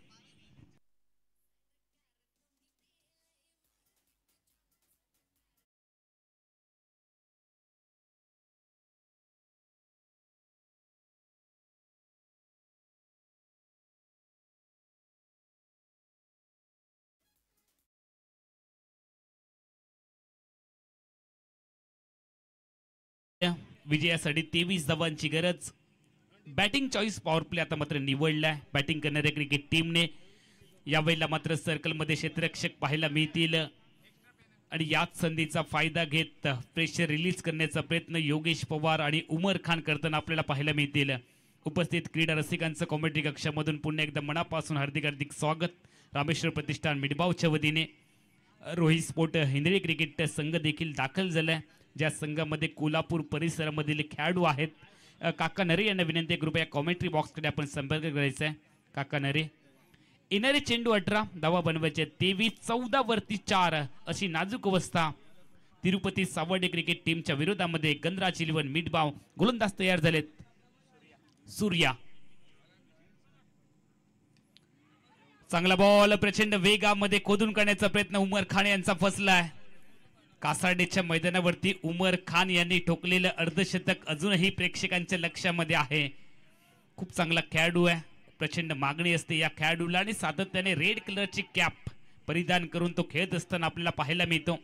विजयासाठी 23 धावांची गरज. बॅटिंग चॉईस पॉवर प्ले आता मात्र निवडलाय बॅटिंग करणाऱ्या क्रिकेट टीमने. यावेळेला मात्र सर्कलमध्ये क्षेत्ररक्षक पाहायला मिळतील आणि याच संधीचा फायदा घेत प्रेशर रिलीज करण्याचा प्रयत्न योगेश पवार आणि उमर खान करताना आपल्याला पाहायला मिळतील. उपस्थित क्रीडा रसिकांचं कॉमेंट्री कक्षामधून पुन्हा एकदा मनापासून हार्दिक हार्दिक स्वागत. रामेश्वर प्रतिष्ठान मिडबावच्या वतीने रोहित स्पोर्ट हिंदळी क्रिकेट संघ देखील दाखल झालाय, ज्या संघामध्ये कोल्हापूर परिसरामधील खेळाडू आहेत. काका नरे यांना विनंती, कृपया कॉमेंट्री बॉक्सकडे आपण संपर्क करायचा आहे. काका नरे. येणारे चेंडू 18. धावा बनवायचे 23. 14 वरती 4 अशी नाजूक अवस्था तिरुपती सावर्डे क्रिकेट टीमच्या विरोधामध्ये. गणराज 11 मिडबाव. गोलंदाज तयार झालेत. सूर्या. चांगला बॉल प्रचंड वेगामध्ये खोदून काढण्याचा प्रयत्न उमर खान यांचा फसलाय. कासारडेच्या मैदानावरती उमर खान यांनी ठोकलेलं अर्धशतक अजूनही प्रेक्षकांच्या लक्षामध्ये आहे. खूप चांगला खेळाडू आहे. प्रचंड मागणी असते या खेळाडूला आणि सातत्याने रेड कलरची कॅप परिधान करून तो खेळत असताना आपल्याला पाहायला मिळतो.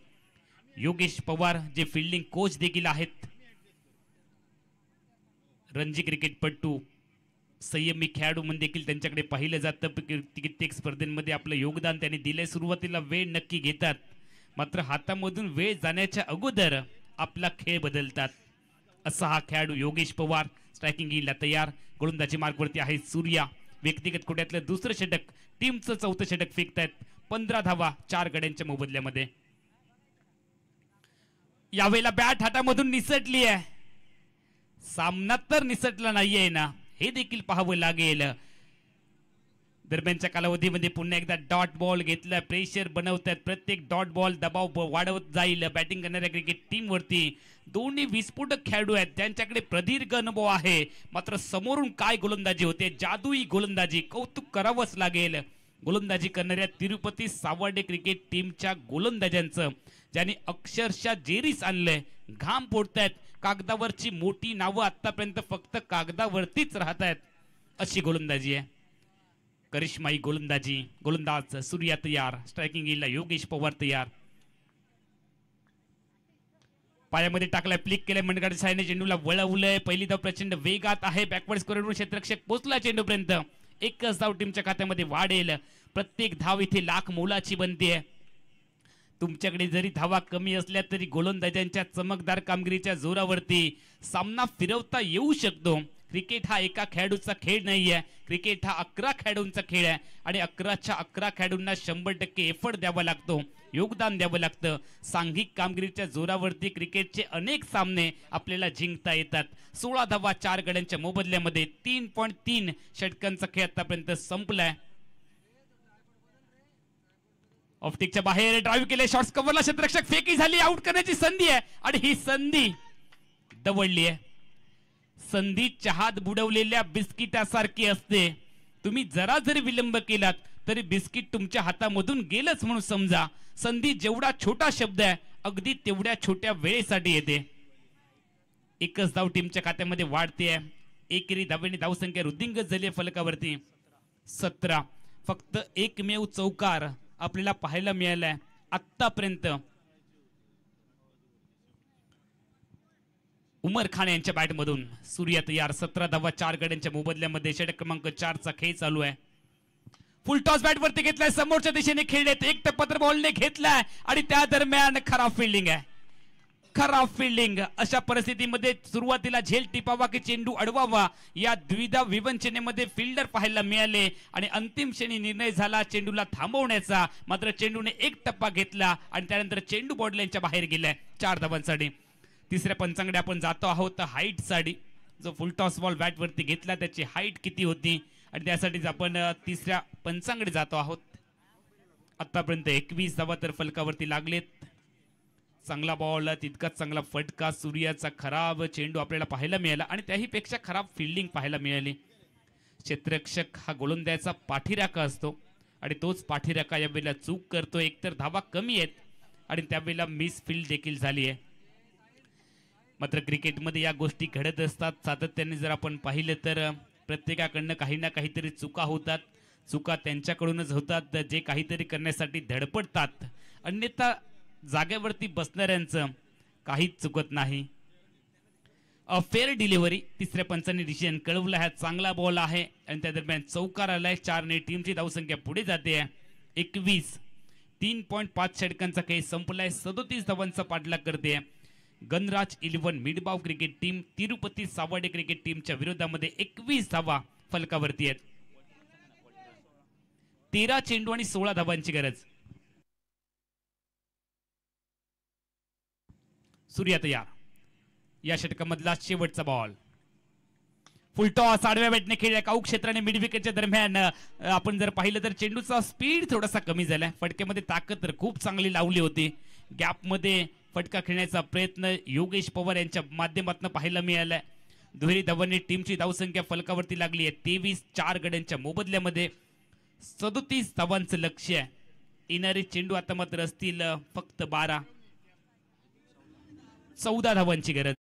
योगेश पवार जे फिल्डिंग कोच देखील आहेत. रणजी क्रिकेटपटू संयमी खेळाडू म्हणून देखील त्यांच्याकडे पाहिलं जातं. कित्येक स्पर्धेमध्ये आपलं योगदान त्यांनी दिलंय. सुरुवातीला वेळ नक्की घेतात, मात्र हातामधून वेळ जाण्याच्या अगोदर आपला खेळ बदलतात. असा हा खेळाडू योगेश पवार. स्ट्रायकिंग येईल तयार. गोलंदाजी मार्कवरती आहे सूर्या. व्यक्तिगत कोट्यातलं दुसरं षटक. टीमचं 4थं षटक फेकतायत. 15 धावा 4 गड्यांच्या मोबदल्यामध्ये. यावेळेला बॅट हातामधून निसटली आहे. सामना तर निसटला नाहीये ना, हे देखील पाहावं लागेल. दरम्यानच्या कालावधीमध्ये पुन्हा एकदा डॉट बॉल घेतला. प्रेशर बनवतात. प्रत्येक डॉट बॉल दबाव वाढवत जाईल बॅटिंग करणाऱ्या क्रिकेट टीम वरती. दोन्ही विस्फोटक खेळाडू आहेत, त्यांच्याकडे प्रदीर्घ अनुभव आहे. मात्र समोरून काय गोलंदाजी होते, जादुई गोलंदाजी. कौतुक करावंच लागेल गोलंदाजी करणाऱ्या तिरुपती सावर्डे क्रिकेट टीमच्या गोलंदाजांचं, ज्यांनी अक्षरशः जेरीस आणलंय. घाम फोडतायत. कागदावरची मोठी नावं आतापर्यंत फक्त कागदावरतीच राहत आहेत अशी गोलंदाजी आहे. करिश्माई गोलंदाजी. गोलंदाज सूर्या तयार. स्ट्रायकिंग येईल योगेश पवार तयार. पायामध्ये टाकलाय, फ्लिक केलाय. मंडगाडच्या साहाय्याने चेंडूला वळवलंय. पहिली धाव प्रचंड वेगात आहे. बॅकवर्ड स्कोरवरून क्षेत्ररक्षक पोहोचला चेंडूपर्यंत. एकच धाव टीमच्या खात्यामध्ये वाढेल. प्रत्येक धाव इथे लाख मोलाची बनते. तुमच्याकडे जरी धावा कमी असल्या तरी गोलंदाजांच्या चमकदार कामगिरीच्या जोरावरती सामना फिरवता येऊ शकतो. क्रिकेट हा एका खेळाडूचा खेळ नाहीये, क्रिकेट हा 11 खेळाडूंचा खेळ आहे आणि 11च्या 11 खेळाडूंना 100% एफर्ट द्यावा लागतो, योगदान द्यावं लागतं. सांघिक कामगिरीच्या जोरावरती क्रिकेटचे अनेक सामने आपल्याला जिंकता येतात. 16 धावा 4 गड्यांच्या मोबदल्यामध्ये 3.3 षटकांचा खेळ आतापर्यंत संपलाय. ऑफटिकच्या बाहेर ड्राईव्ह केले, शॉट्स कव्हरला, क्षेत्ररक्षक फेकी झाली, आउट करण्याची संधी आहे आणि ही संधी दवडली आहे. संधी चहात बुडवलेल्या बिस्किटासारखी असते. तुम्ही जरा जरी विलंब केलात तरी बिस्किट तुमच्या हातामधून गेलंच म्हणून समजा. संधी जेवढा छोटा शब्द आहे अगदी तेवढ्या छोट्या वेळेसाठी येते. एकच धाव टीमच्या खात्यामध्ये वाढते. एकेरी धावेने धावसंख्या वृद्धिंगत झाली फलकावरती 17. फक्त एकमेव चौकार आपल्याला पाहायला मिळालाय आतापर्यंत. उमर खान यांच्या बॅटमधून. सूर्या तयार, 17 धावा 4 गड्यांच्या मोबदल्यामध्ये. षटक क्रमांक 4 चा खेळ चालू आहे. फुल टॉस बॅट वरती घेतलाय, समोरच्या दिशेने खेळलेत, एक टप्पा बॉलने घेतलाय आणि त्या दरम्यान खराब फिल्डिंग आहे. खराब फिल्डिंग. अशा परिस्थितीमध्ये सुरुवातीला झेल टिपावा की चेंडू अडवावा या द्विधा विवंचनेमध्ये फिल्डर पाहायला मिळाले आणि अंतिम क्षणी निर्णय झाला चेंडूला थांबवण्याचा. मात्र चेंडूने एक टप्पा घेतला आणि त्यानंतर चेंडू बॉर्डरलाईनच्या बाहेर गेलाय 4 धावांसाठी. तिसऱ्या पंचांकडे आपण जातो आहोत हाईट साठी. जो फुल टॉस बॉल बॅट वरती घेतला त्याची हाईट किती होती आणि त्यासाठीच आपण तिसऱ्या पंचांकडे जातो आहोत. आतापर्यंत 21 धावा तर फलकावरती लागलेत. चांगला बॉल, तितकाच चांगला फटका. सूर्याचा खराब चेंडू आपल्याला पाहायला मिळाला आणि त्याही पेक्षा खराब फिल्डिंग पाहायला मिळाली. क्षेत्ररक्षक हा गोलंदाजाचा पाठीराखा असतो आणि तोच पाठीराखा यावेळेला चूक करतो. एकतर धावा कमी आहेत आणि त्यावेळेला मिस फील्ड देखील झाली आहे. मात्र क्रिकेटमध्ये या गोष्टी घडत असतात सातत्याने. जर आपण पाहिलं तर प्रत्येकाकडनं काही ना काहीतरी चुका होतात. चुका त्यांच्याकडूनच होतात जे काहीतरी करण्यासाठी धडपडतात. अन्यथा जागेवरती बसणाऱ्यांचं काहीच चुकत नाही. फेअर डिलिव्हरी तिसऱ्या पंचांनी डिसिजन कळवलं आहे. चांगला बॉल आहे आणि त्या दरम्यान चौकार आलाय. 4 ने टीमची धावसंख्या पुढे जाते 21. 3.5 षटकांचा खेळ संपलाय. 37 धावांचा पाठलाग करते Ganraj 11 Midbav cricket team. Tirupati Savarde cricket टीमच्या विरोधामध्ये 21 धावा फलकावरती आहेत. 13 चेंडू आणि 16 धावांची गरज. सूर्या तयार. या षटकामधला शेवटचा बॉल. फुल टॉस आडव्या बॅटने खेळल्या काऊ क्षेत्राने मिड विकेटच्या दरम्यान. आपण जर पाहिलं तर चेंडूचा स्पीड थोडासा कमी झालाय. फटक्यामध्ये ताकद तर खूप चांगली लावली होती. गॅपमध्ये फटका खेळण्याचा प्रयत्न योगेश पवार यांच्या माध्यमातून पाहायला मिळालाय. दुहेरी धावांनी टीमची धावसंख्या फलकावरती लागली आहे 23. 4 गड्यांच्या मोबदल्यामध्ये 37 धावांचं लक्ष्य आहे. येणारे चेंडू आता मात्र असतील फक्त 12. 14 धावांची गरज.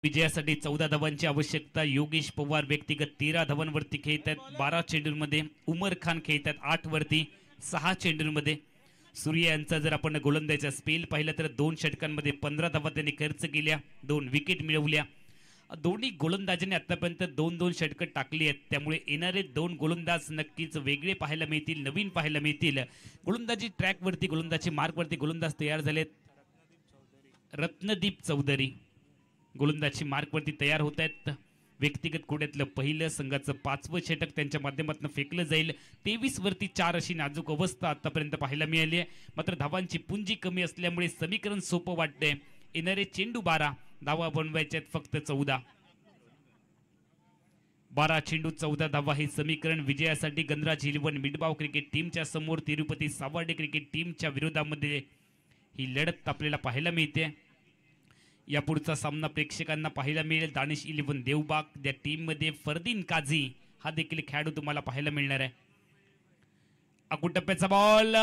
विजयासाठी 14 धावांची आवश्यकता. योगेश पवार व्यक्तिगत 13 धावांवरती खेळतात 12 चेंडूंमध्ये. उमर खान खेळतात 8 वरती 6 चेंडूंमध्ये. सूर्या यांचा जर आपण गोलंदाजीचा स्पेल पाहिला तर 2 षटकांमध्ये 15 धावा त्यांनी खर्च केल्या, 2 विकेट मिळवल्या. दोन्ही गोलंदाजांनी आतापर्यंत 2-2 षटकं टाकली आहेत. त्यामुळे येणारे 2 गोलंदाज नक्कीच वेगळे पाहायला मिळतील, नवीन पाहायला मिळतील. गोलंदाजी ट्रॅकवरती, गोलंदाजी मार्कवरती गोलंदाज तयार झालेत. रत्नदीप चौधरी गोलंदाजी मार्कवरती तयार होत आहेत. व्यक्तिगत कोड्यातलं पहिलं संघाचं 5वं षटक त्यांच्या माध्यमातून फेकलं जाईल. 23 वरती 4 अशी नाजूक अवस्था आतापर्यंत पाहायला मिळाली आहे. मात्र धावांची पुंजी कमी असल्यामुळे समीकरण सोपं वाटतंय. येणारे चेंडू 12, धावा बनवायचे आहेत फक्त 14. 12 चेंडू 14 धावा हे समीकरण विजयासाठी गणराज 11 मिडबाव क्रिकेट टीमच्या समोर तिरुपती सावर्डे क्रिकेट टीमच्या विरोधामध्ये ही लढत आपल्याला पाहायला मिळते. यापुढचा सामना प्रेक्षकांना पाहायला मिळेल दानिश 11 देवबाग. त्या टीम मध्ये फरदीन काझी हा देखील खेळाडू तुम्हाला पाहायला मिळणार आहे. अकुटप्प्याचा बॉल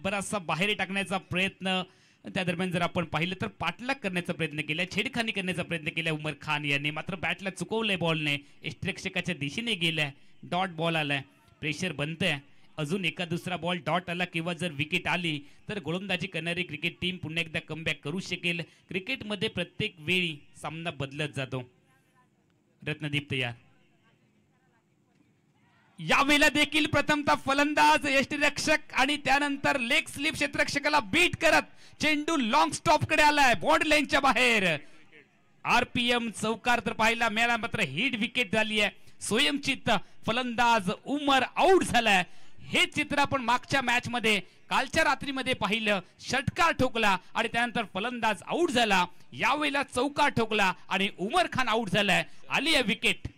बराचसा बाहेर टाकण्याचा प्रयत्न त्या दरम्यान जर आपण पाहिलं तर पाठलाग करण्याचा प्रयत्न केला, छेडखानी करण्याचा प्रयत्न केला उमर खान यांनी, मात्र बॅटला चुकवलंय बॉलने, यष्टिरक्षकाच्या दिशेने गेलाय, डॉट बॉल आलाय, प्रेशर बनतंय, अजून एका दुसरा बॉल डॉट आला किंवा जर विकेट आली तर गोलंदाजी करणारी क्रिकेट टीम पुन्हा एकदा कमबॅक करू शकेल. क्रिकेटमध्ये प्रत्येक वेळी सामना बदलत जातो. रत्नदीप तयार. यावेळेला देखील प्रथमतः फलंदाज यष्टिरक्षक आणि त्यानंतर लेग स्लिप क्षेत्ररक्षकाला बीट करत चेंडू लॉंग स्टॉप कडे आलाय, बॉर्ड लाईनच्या बाहेर. आरपीएम चौकार तर पाहायला मिळाला, मात्र हिट विकेट झाली आहे. स्वयंचित फलंदाज उमर आउट झालाय. हे चित्र आपण मागच्या मॅच मध्ये कालच्या रात्रीमध्ये पाहिलं. षटकार ठोकला आणि त्यानंतर फलंदाज आउट झाला. यावेळेला चौकार ठोकला आणि उमर खान आउट झालाय. आली आहे विकेट.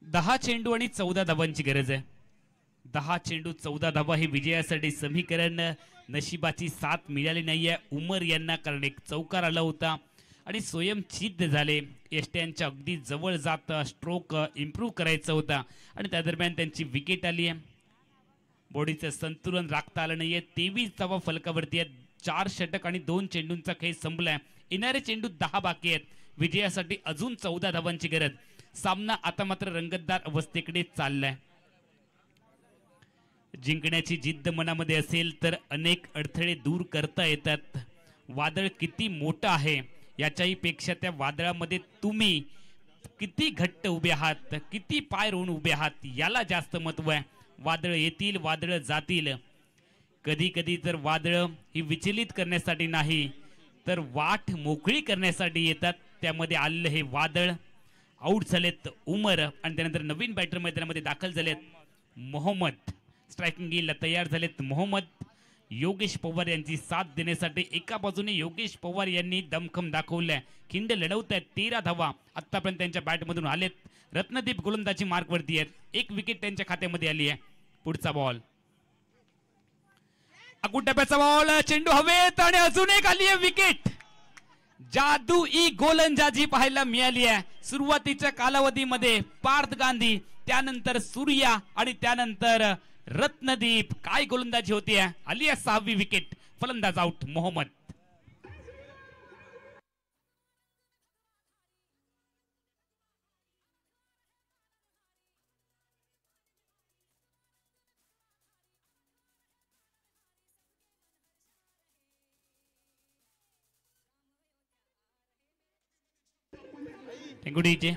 दहा चेंडू आणि 14 धावांची गरज आहे. 10 चेंडू 14 धावा हे विजयासाठी समीकरण. नशिबाची साथ मिळाली नाहीये उमर यांना, कारण एक चौकार आला होता आणि स्वयंचित झाले. यष्ट्यांच्या अगदी जवळ जात स्ट्रोक इम्प्रूव्ह करायचा होता आणि त्या दरम्यान त्यांची विकेट आली आहे. बॉडीचं संतुलन राखता आलं नाहीये. 23 धावा फलकावरती आहेत. 4 षटक आणि 2 चेंडूंचा खेळ संपलाय. येणारे चेंडू 10 बाकी आहेत. विजयासाठी अजून 14 धावांची गरज. सामना आता मात्र रंगतदार अवस्थेकडे चाललाय. जिंकण्याची जिद्द मनामध्ये असेल तर अनेक अडथळे दूर करता येतात. वादळ किती मोठं आहे याच्याही पेक्षा त्या वादळामध्ये तुम्ही किती घट्ट उभे आहात, किती पाय रोवून उभे आहात याला जास्त महत्व आहे. वादळ येतील, वादळ जातील. कधी कधी तर वादळ ही विचलित करण्यासाठी नाही तर वाट मोकळी करण्यासाठी येतात. त्यामध्ये आलेलं हे वादळ. आउट झालेत उमर आणि त्यानंतर नवीन बॅटर मैदानामध्ये दाखल झालेत मोहम्मद. स्ट्रायकिंग गेला तयार झालेत मोहम्मद. योगेश पवार यांची साथ देण्यासाठी एका बाजूने योगेश पवार यांनी दमखम दाखवलाय. खिंड लढवत आहेत. 13 धावा आतापर्यंत त्यांच्या बॅटमधून आलेत. रत्नदीप गोलंदाजी मार्कवरती आहेत. 1 विकेट त्यांच्या खात्यामध्ये आली आहे. पुढचा बॉल, अकुटप्याचा बॉल, चेंडू हवेत आणि अजून एक आली आहे विकेट. जादुई गोलंदाजी पाहायला मिळाली आहे. सुरुवातीच्या कालावधीमध्ये पार्थ गांधी, त्यानंतर सूर्या आणि त्यानंतर रत्नदीप. काय गोलंदाजी होती. आली आहे 6वी विकेट. फलंदाज आउट मोहम्मद. टेंगुडीचे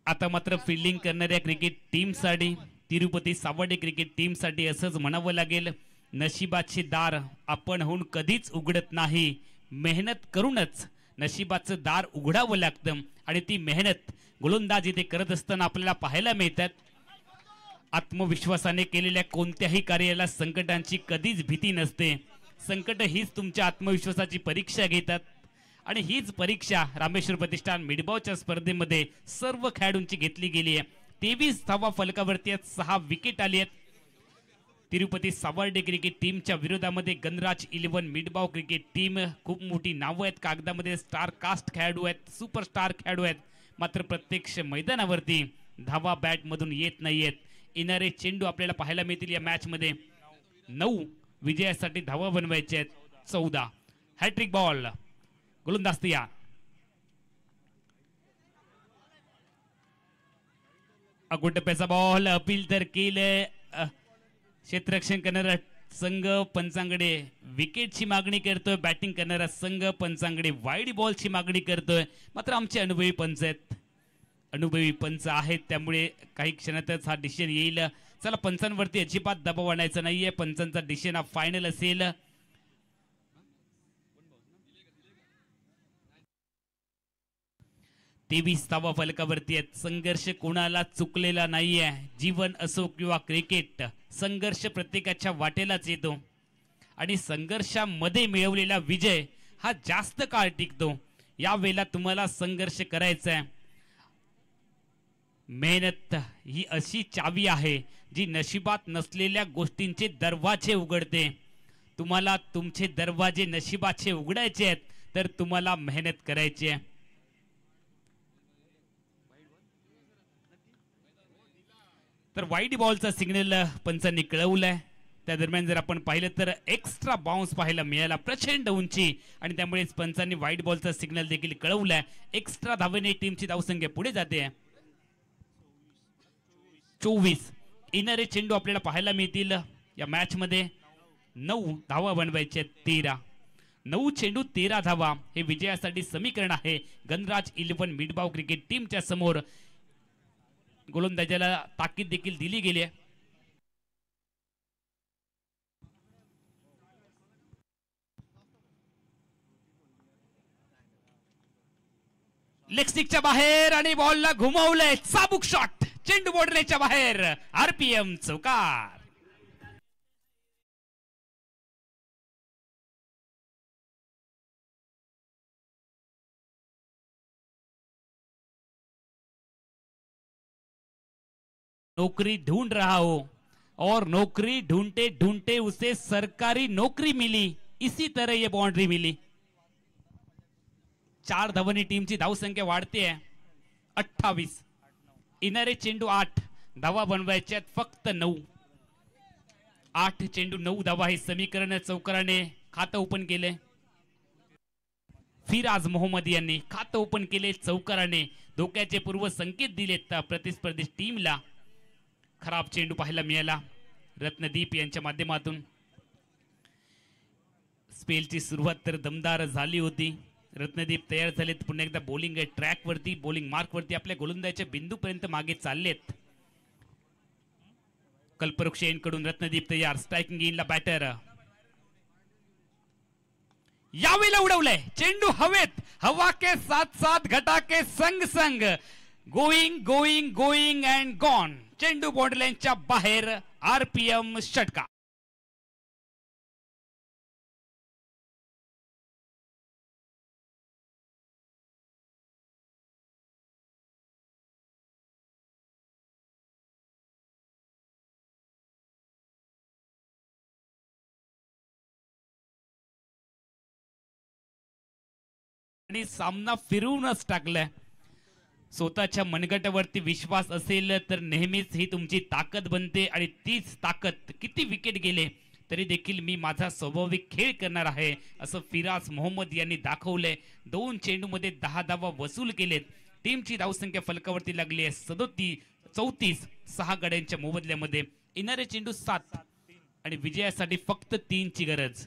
आता मात्र फिल्डिंग करणाऱ्या क्रिकेट टीमसाठी, तिरुपती सावर्डे क्रिकेट टीमसाठी असंच म्हणावं लागेल, नशिबाचे दार आपण होऊन कधीच उघडत नाही. मेहनत करूनच नशिबाचं दार उघडावं लागतं आणि ती मेहनत गोलंदाजी ते करत असताना आपल्याला पाहायला मिळतात. आत्मविश्वासाने केलेल्या कोणत्याही कार्याला संकटांची कधीच भीती नसते. संकट हीच तुमच्या आत्मविश्वासाची परीक्षा घेतात आणि हीच परीक्षा रामेश्वर प्रतिष्ठान मिडबावच्या स्पर्धेमध्ये सर्व खेळाडूंची घेतली गेली आहे. 23 धावा फलकावरती आहेत. 6 विकेट आली आहेत. तिरुपती सावर्डे क्रिकेट टीमच्या विरोधामध्ये गणराज 11 मिडबाव क्रिकेट टीम. खूप मोठी नावं आहेत. कागदामध्ये स्टार कास्ट खेळाडू आहेत, सुपरस्टार खेळाडू आहेत. मात्र प्रत्यक्ष मैदानावरती धावा बॅट मधून येत नाहीयेत. येणारे चेंडू आपल्याला पाहायला मिळतील या मॅच मध्ये. 9 विजयासाठी धावा बनवायचे आहेत. 14 हॅट्रिक बॉल. गोलंदाज तयार. अगोटप्याचा बॉल. अपील तर केलं. क्षेत्ररक्षण करणारा संघ पंचांकडे विकेटची मागणी करतोय. बॅटिंग करणारा संघ पंचांकडे वाईड बॉलची मागणी करतोय. मात्र आमचे अनुभवी पंच आहेत, अनुभवी पंच आहेत, त्यामुळे काही क्षणातच हा डिसिजन येईल. चला, पंचांवरती अजिबात दबाव आणायचा नाहीये. पंचांचा डिसिजन हा फायनल असेल. 23 धावा फलकावरती आहेत. संघर्ष कोणाला चुकलेला नाहीये. जीवन असो किंवा क्रिकेट, संघर्ष प्रत्येकाच्या वाटेलाच येतो आणि संघर्षामध्ये मिळवलेला विजय हा जास्त काळ टिकतो. यावेळेला तुम्हाला संघर्ष करायचा आहे. मेहनत ही अशी चावी आहे जी नशिबात नसलेल्या गोष्टींचे दरवाजे उघडते. तुम्हाला तुमचे दरवाजे नशिबाचे उघडायचे आहेत तर तुम्हाला मेहनत करायची आहे. तर वाईट बॉलचा सिग्नल पंचांनी कळवलाय. त्या दरम्यान जर आपण पाहिलं तर एक्स्ट्रा बाउन्स पाहायला मिळाला, प्रचंड उंची, आणि त्यामुळेच पंचांनी वाईट बॉलचा सिग्नल देखील कळवलाय. एक्स्ट्रा धावेने टीमची धावसंख्या पुढे जाते. 24 येणारे चेंडू आपल्याला पाहायला मिळतील या मॅच मध्ये. 9 धावा बनवायच्या, 13 9 चेंडू 13 धावा हे विजयासाठी समीकरण आहे. गणराज 11 मिडबाव क्रिकेट टीमच्या समोर गोलंदाजाला ताकीद देखील दिली गेली आहे. लेग स्टिकच्या बाहेर आणि बॉलला घुमवलंय. चाबूक शॉट, चेंडू बॉर्डरच्या बाहेर. आरपीएम चौकार. नौकरी ढूंढ रहा हो और नौकरी ढूंढते ढूंढते उसे सरकारी नौकरी मिली. इसी तरह ये बाउंड्री मिली. 4 धावांनी टीमची धावसंख्या वाढते. 28 येणारे चेंडू 8 धावा बनवायच्यात, फक्त 9. 8 चेंडू 9 धावा हे समीकरण चौकाराने खातं ओपन केले. फिराज मोहम्मद यांनी खातं ओपन केले चौकाराने. धोक्याचे पूर्व संकेत दिलेत प्रतिस्पर्धी टीमला. खराब चेंडू पाहायला मिळाला रत्नदीप यांच्या माध्यमातून. स्पेलची सुरुवात तर दमदार झाली होती. रत्नदीप तयार झालेत पुन्हा एकदा बॉलिंग ट्रॅक वरती, बॉलिंग मार्क वरती, आपल्या गोलंदाजाच्या बिंदूपर्यंत मागे चाललेत. कल्पवृक्ष यांकडून रत्नदीप तयार. स्ट्रायकिंग इनला बॅटर. यावेळेला उडवलंय चेंडू हवेत. हवा के साथ साथ घटा के संग संग. Going going going and gone. चेंडू बॉर्डरलाईनच्या बाहेर. आरपीएम षटकार. आणि सामना फिरवूनच टाकलाय. स्वतःच्या मनगटावरती विश्वास असेल तर नेहमीच ही तुमची ताकद बनते आणि तीच ताकद किती विकेट गेले तरी देखील मी माझा स्वाभाविक खेळ करणार आहे असं फिराज मोहम्मद यांनी दाखवलंय. 2 चेंडूमध्ये 10 धावा वसूल केलेत. टीमची धावसंख्या फलकावरती लागली आहे 34. 6 गड्यांच्या मोबदल्यामध्ये. येणारे चेंडू 7 आणि विजयासाठी फक्त 3 ची गरज.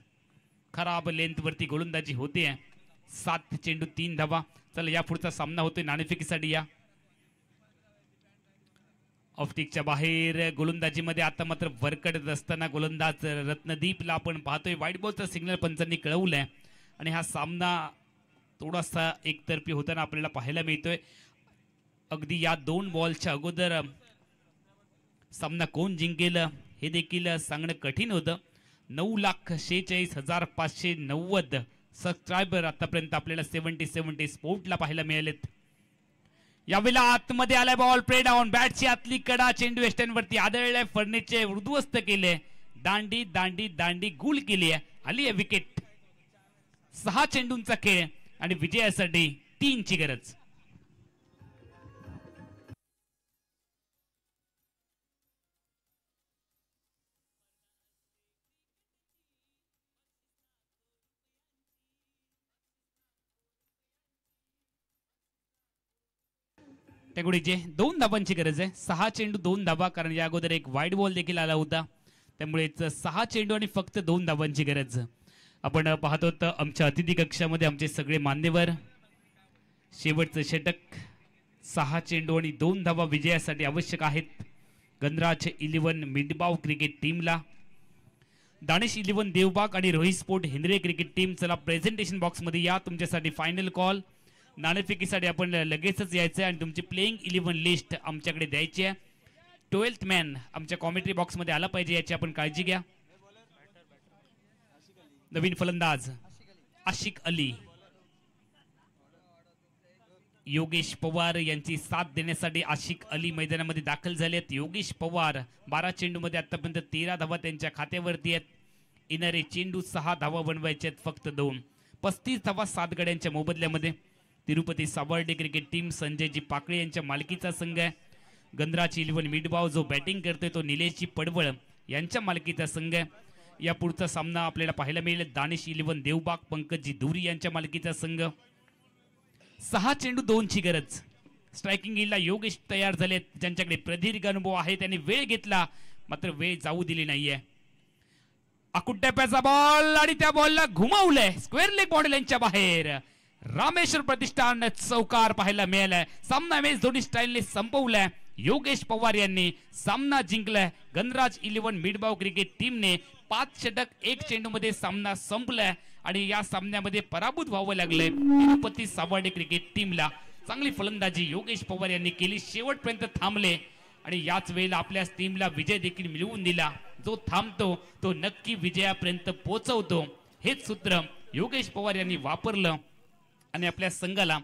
खराब लेंथ वरती गोलंदाजी होते. 7 चेंडू 3 धावा. चला या पुढचा सामना होतोय नाणेफेकीसाठी. या ऑफटिकच्या बाहेर गोलंदाजीमध्ये आता मात्र वरकडत असताना गोलंदाज रत्नदीपला आपण पाहतोय. व्हाईट बॉलचा सिग्नल पंचांनी कळवलाय आणि हा सामना थोडासा एकतर्फी होताना आपल्याला पाहायला मिळतोय. अगदी या 2 बॉलच्या अगोदर सामना कोण जिंकेल हे देखील सांगणं कठीण होतं. 9,46,590 सबस्क्रायबर आतापर्यंत आपल्याला 70 स्पोर्टला पाहायला मिळालेत. यावेळेला आतमध्ये आलाय बॉल. Play down. बॅटची आतली कडा चेंडू वेस्टर्न वरती आदळलाय. फर्निचे उद्ध्वस्त केले. दांडी दांडी दांडी गुल केली आहे. आली आहे विकेट. 6 चेंडूंचा खेळ आणि विजयासाठी 3 ची गरज. टेगुडीचे 2 धावांची गरज आहे. 6 चेंडू 2 धावा, कारण या अगोदर एक वाईट बॉल देखील आला होता. त्यामुळेच 6 चेंडू आणि फक्त 2 धावांची गरज. आपण पाहतो तर आमच्या अतिथी कक्षामध्ये आमचे सगळे मान्यवर. शेवटचं षटक. 6 चेंडू आणि 2 धावा विजयासाठी आवश्यक आहेत गणराज 11 मिडबाव क्रिकेट टीमला. दानिश 11 देवबाग आणि रोहित स्पोर्ट हिंद्रे क्रिकेट टीम. चला प्रेझेंटेशन बॉक्स मध्ये या. तुमच्यासाठी फायनल कॉल. नाणेफेकीसाठी आपण लगेचच यायचं आणि तुमची प्लेइंग 11 लिस्ट आमच्याकडे द्यायची आहे. 12th मॅन आमच्या कॉमेंट्री बॉक्समध्ये आला पाहिजे याची आपण काळजी घ्या. नवीन फलंदाज आशिक अली, योगेश पवार यांची साथ देण्यासाठी आशिक अली मैदानामध्ये दाखल झाले आहेत. योगेश पवार 12 चेंडूमध्ये आतापर्यंत 13 धावा त्यांच्या खात्यावरती आहेत. येणारे चेंडू 6 धावा बनवायचे आहेत, फक्त 2. 35 धावा 7 गड्यांच्या मोबदल्यामध्ये. तिरुपती सावर्डे क्रिकेट टीम संजयजी पाकळे यांच्या मालकीचा संघ आहे. गंधराज 11 मिडबाव जो बॅटिंग करतोय तो निलेशजी पडवळ यांच्या मालकीचा संघ आहे. या पुढचा सामना आपल्याला पाहायला मिळेल दानिश 11 देवबाग पंकजी धुरी यांच्या मालकीचा संघ. 6 चेंडू 2 ची गरज. स्ट्रायकिंग ला योगेश तयार झालेत, ज्यांच्याकडे प्रदीर्घ अनुभव आहे. त्यांनी वेळ घेतला मात्र वेळ जाऊ दिली नाहीये. आकुट्याप्याचा बॉल आणि त्या बॉलला घुमावलंय स्क्वेअर लेग बॉडी लाईनच्या बाहेर. रामेश्वर प्रतिष्ठान चौकार पाहायला मिळालाय. सामना मॅच दोन्ही स्टाईलने संपवलाय. योगेश पवार यांनी सामना जिंकलाय. गणराज 11 मिडबाव क्रिकेट टीमने 5 षटक 1 चेंडू मध्ये सामना संपलाय आणि या सामन्यामध्ये पराभूत व्हावं लागलंय तिरुपती सावर्डे क्रिकेट टीमला. चांगली फलंदाजी योगेश पवार यांनी केली, शेवटपर्यंत थांबले आणि याच वेळेला आपल्या टीमला विजय देखील मिळवून दिला. जो थांबतो तो नक्की विजयापर्यंत पोहोचवतो, हेच सूत्र योगेश पवार यांनी वापरलं आणि आपल्या संघाला